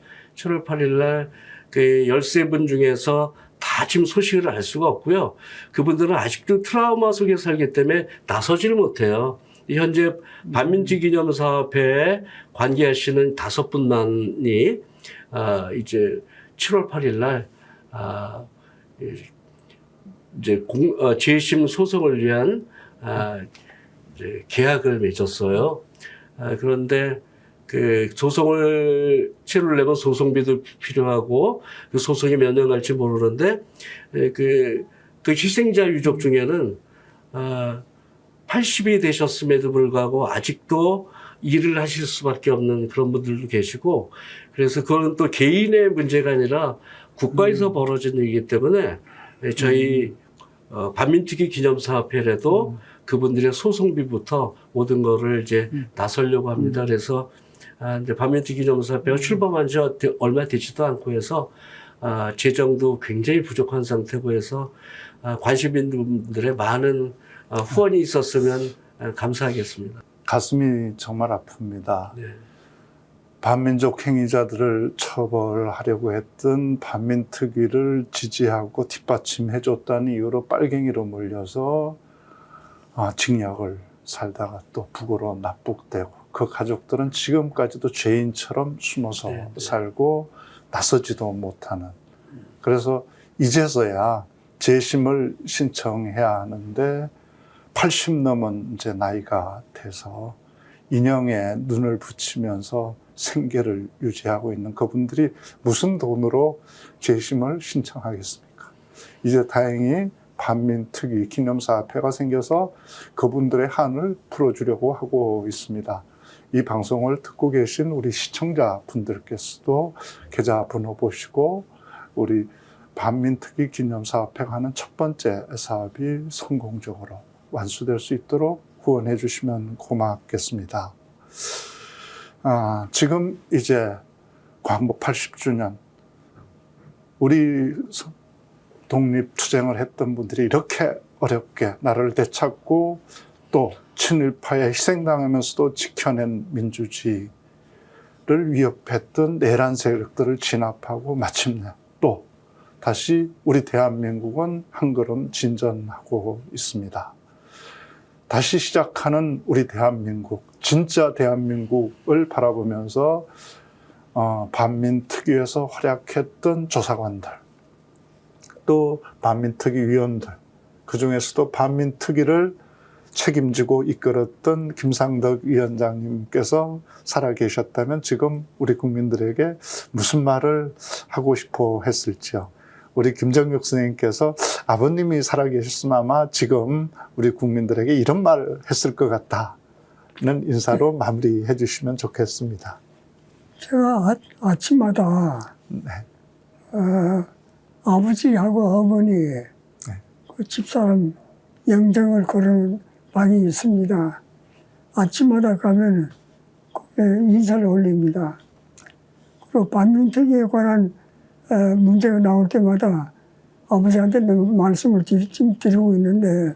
그 13분 중에서 다 지금 소식을 알 수가 없고요. 그분들은 아직도 트라우마 속에 살기 때문에 나서지를 못해요. 현재 반민특위기념사업회에 관계하시는 5분만이 이제 7월 8일 날 이제 재심 소송을 위한 이제 계약을 맺었어요. 그런데 그 소송을 치르려면 소송비도 필요하고 그 소송이 몇 년 갈지 모르는데 그 희생자 유족 중에는 80이 되셨음에도 불구하고 아직도 일을 하실 수밖에 없는 그런 분들도 계시고, 그래서 그건 또 개인의 문제가 아니라 국가에서 벌어진 일이기 때문에 저희 반민특위 기념사업회라도 그분들의 소송비부터 모든 거를 이제 나서려고 합니다. 그래서 이제 반민특위 기념사업회가 출범한 지 얼마 되지도 않고 해서 재정도 굉장히 부족한 상태고 해서 관심 있는 분들의 많은 후원이 있었으면 감사하겠습니다. 가슴이 정말 아픕니다. 네. 반민족 행위자들을 처벌하려고 했던 반민특위를 지지하고 뒷받침해줬다는 이유로 빨갱이로 몰려서 징역을 살다가 또 북으로 납북되고, 그 가족들은 지금까지도 죄인처럼 숨어서 살고 나서지도 못하는, 그래서 이제서야 재심을 신청해야 하는데 80 넘은 이제 나이가 돼서 인형에 눈을 붙이면서 생계를 유지하고 있는 그분들이 무슨 돈으로 재심을 신청하겠습니까? 이제 다행히 반민특위 기념사업회가 생겨서 그분들의 한을 풀어주려고 하고 있습니다. 이 방송을 듣고 계신 우리 시청자분들께서도 계좌번호 보시고 우리 반민특위 기념사업회가 하는 첫 번째 사업이 성공적으로 완수될 수 있도록 후원해 주시면 고맙겠습니다. 지금 이제 광복 80주년, 우리 독립투쟁을 했던 분들이 이렇게 어렵게 나라를 되찾고 또 친일파에 희생당하면서도 지켜낸 민주주의를 위협했던 내란 세력들을 진압하고 마침내 또 다시 우리 대한민국은 한 걸음 진전하고 있습니다. 다시 시작하는 우리 대한민국, 진짜 대한민국을 바라보면서 반민특위에서 활약했던 조사관들, 또 반민특위 위원들, 그중에서도 반민특위를 책임지고 이끌었던 김상덕 위원장님께서 살아계셨다면 지금 우리 국민들에게 무슨 말을 하고 싶어 했을지요. 우리 김정육 선생님께서 아버님이 살아계셨으면 아마 지금 우리 국민들에게 이런 말을 했을 것 같다는 인사로 마무리해 주시면 좋겠습니다. 제가 아침마다 아버지하고 어머니 그 집사람 영정을 걸은 방이 있습니다. 아침마다 가면 인사를 올립니다. 그리고 반민특위에 관한 문제가 나올 때마다 아버지한테 말씀을 드리고 있는데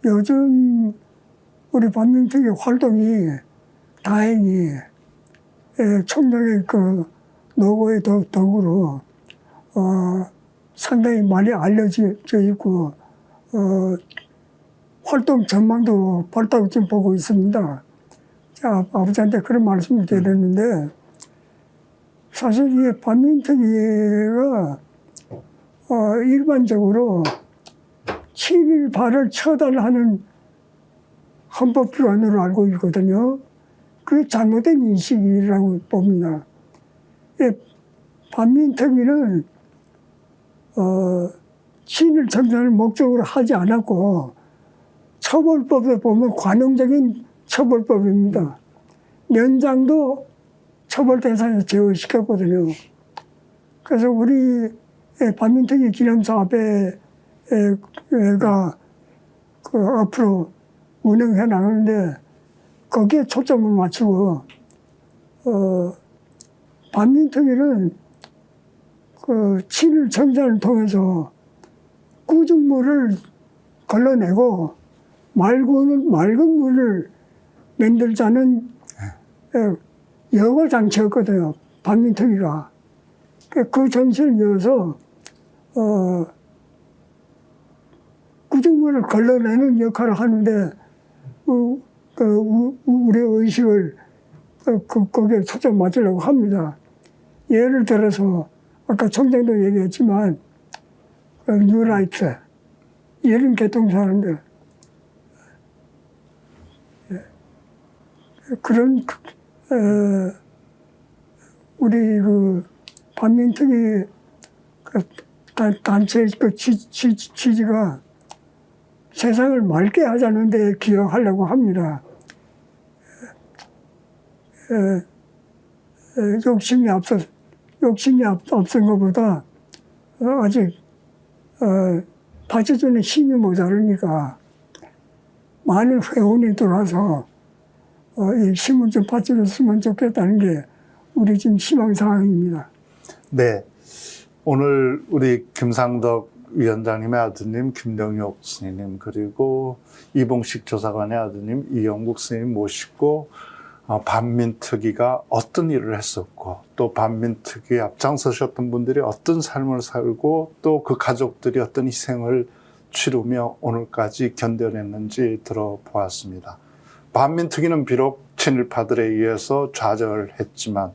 요즘 우리 반민특위 활동이 다행히 총장의 그 노고에 덕으로 상당히 많이 알려져 있고 활동 전망도 밝다고 지금 보고 있습니다. 자, 아버지한테 그런 말씀을 드렸는데 사실 이 반민특위가 일반적으로 친일파를 처단하는 헌법기관으로 알고 있거든요. 그게 잘못된 인식이라고 봅니다. 반민특위는 친일 정산을 목적으로 하지 않았고 처벌법에 보면 관용적인 처벌법입니다. 면장도 처벌 대상에 제어시켰거든요. 그래서 우리 반민특위 기념사업회가 앞으로 운영해 나가는데 거기에 초점을 맞추고 반민특위는 그 친일 정산을 통해서 구중물을 걸러내고 맑은 물을 만들자는 여과 장치였거든요. 반민특위가. 그 정신을 이어서 구중물을 걸러내는 역할을 하는데 우리의 의식을 거기에 초점 맞추려고 합니다. 예를 들어서 아까 총장도 얘기했지만 뉴라이트 이런 개통사는데 그런 우리 그 반민특위 단체의 그 취지가 세상을 맑게 하자는 데 기여하려고 합니다. 욕심이 앞선 것보다 아직 받쳐주는 힘이 모자르니까 많은 회원이 들어와서 이 힘을 좀 받쳐줬으면 좋겠다는 게 우리 지금 희망사항입니다. 네. 오늘 우리 김상덕 위원장님의 아드님 김정육 스님 그리고 이봉식 조사관의 아드님 이영국 스님 모시고 반민특위가 어떤 일을 했었고 또 반민특위에 앞장서셨던 분들이 어떤 삶을 살고 또 그 가족들이 어떤 희생을 치르며 오늘까지 견뎌냈는지 들어보았습니다. 반민특위는 비록 친일파들에 의해서 좌절했지만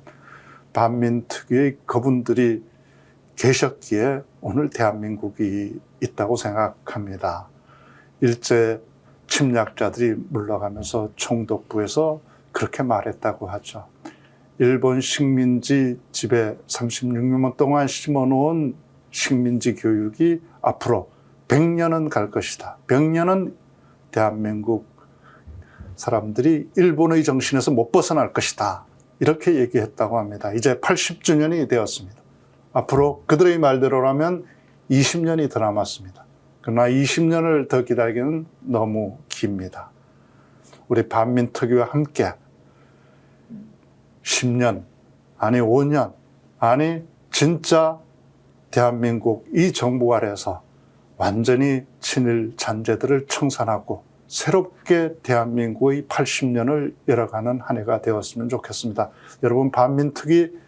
반민특위의 그분들이 계셨기에 오늘 대한민국이 있다고 생각합니다. 일제 침략자들이 물러가면서 총독부에서 그렇게 말했다고 하죠. 일본 식민지 지배 36년 동안 심어놓은 식민지 교육이 앞으로 100년은 갈 것이다. 100년은 대한민국 사람들이 일본의 정신에서 못 벗어날 것이다. 이렇게 얘기했다고 합니다. 이제 80주년이 되었습니다. 앞으로 그들의 말대로라면 20년이 더 남았습니다. 그러나 20년을 더 기다리기는 너무 깁니다. 우리 반민특위와 함께 10년, 아니 5년, 아니 진짜 대한민국 이 정부 아래에서 완전히 친일 잔재들을 청산하고 새롭게 대한민국의 80년을 열어가는 한 해가 되었으면 좋겠습니다. 여러분 반민특위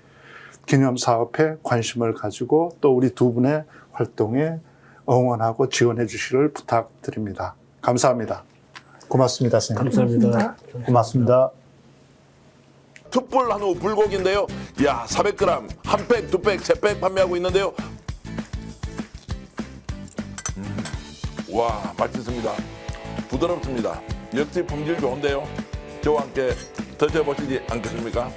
기념사업에 관심을 가지고 또 우리 두 분의 활동에 응원하고 지원해 주시기를 부탁드립니다. 감사합니다. 고맙습니다, 선생님. 감사합니다. 고맙습니다. 툭불 한우 불고기인데요. 야, 400g, 한 팩, 두 팩, 세 팩 판매하고 있는데요. 와, 맛있습니다. 부드럽습니다. 역시 품질 좋은데요. 저와 함께 드셔보시지 않겠습니까?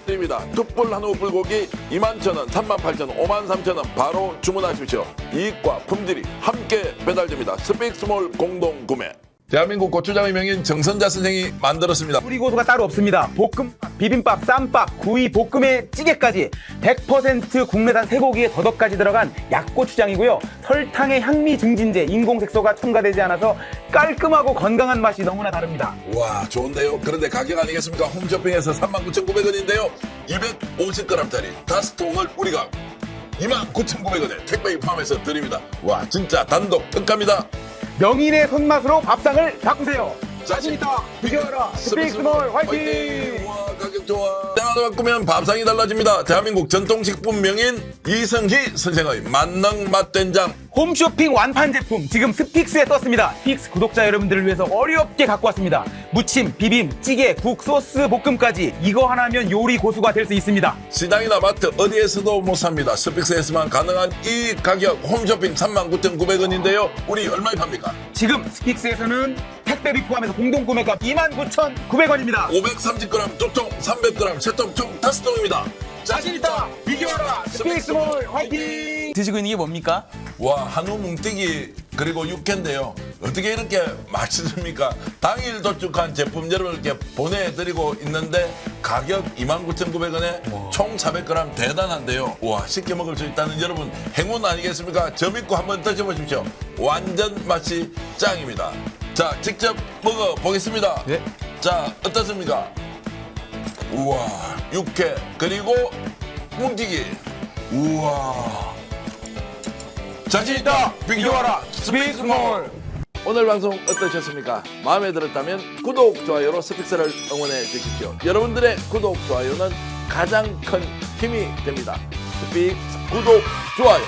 입니다. 툭불 한우 불고기 21,000원, 38,000원, 53,000원 바로 주문하십시오. 이익과 품질이 함께 배달됩니다. 스픽스몰 공동 구매. 대한민국 고추장의 명인 정선자 선생이 만들었습니다. 뿌리 고수가 따로 없습니다. 볶음, 비빔밥, 쌈밥, 구이, 볶음에 찌개까지 100% 국내산 쇠고기에 더덕까지 들어간 약고추장이고요. 설탕의 향미 증진제, 인공색소가 첨가되지 않아서 깔끔하고 건강한 맛이 너무나 다릅니다. 와, 좋은데요. 그런데 가격 아니겠습니까? 홈쇼핑에서 39,900원인데요. 250g짜리 5통을 우리가 29,900원에 택배에 포함해서 드립니다. 와, 진짜 단독 특가입니다. 명인의 손맛으로 밥상을 바꾸세요. 자신있다, 비교하라, 스픽스몰 화이팅! 와, 가격 좋아. 때마다 바꾸면 밥상이 달라집니다. 대한민국 전통식품 명인 이성희 선생의 만능 맛된장. 홈쇼핑 완판 제품 지금 스픽스에 떴습니다. 스픽스 구독자 여러분들을 위해서 어렵게 갖고 왔습니다. 무침, 비빔, 찌개, 국, 소스, 볶음까지 이거 하나면 요리 고수가 될 수 있습니다. 시장이나 마트 어디에서도 못 삽니다. 스픽스에서만 가능한 이 가격. 홈쇼핑 39,900원인데요. 우리 얼마에 팝니까? 지금 스픽스에서는 택배비 포함해서 공동구매가 29,900원입니다. 530g 2통, 300g 3통, 총 5통입니다. 자신있다, 비교하라, 스픽스몰 화이팅! 드시고 있는 게 뭡니까? 와, 한우 뭉티기 그리고 육회인데요. 어떻게 이렇게 맛있습니까? 당일 도축한 제품 여러분께 보내드리고 있는데 가격 29,900원에 총 400g 대단한데요. 와, 쉽게 먹을 수 있다는 여러분 행운 아니겠습니까? 저 믿고 한번 드셔보십시오. 완전 맛이 짱입니다. 자, 직접 먹어보겠습니다. 네. 자, 어떻습니까? 우와, 육회 그리고 뭉티기. 우와, 자신있다, 비교하라, 스픽스몰. 오늘 방송 어떠셨습니까? 마음에 들었다면 구독, 좋아요로 스픽스를 응원해 주십시오. 여러분들의 구독, 좋아요는 가장 큰 힘이 됩니다. 스픽스 구독, 좋아요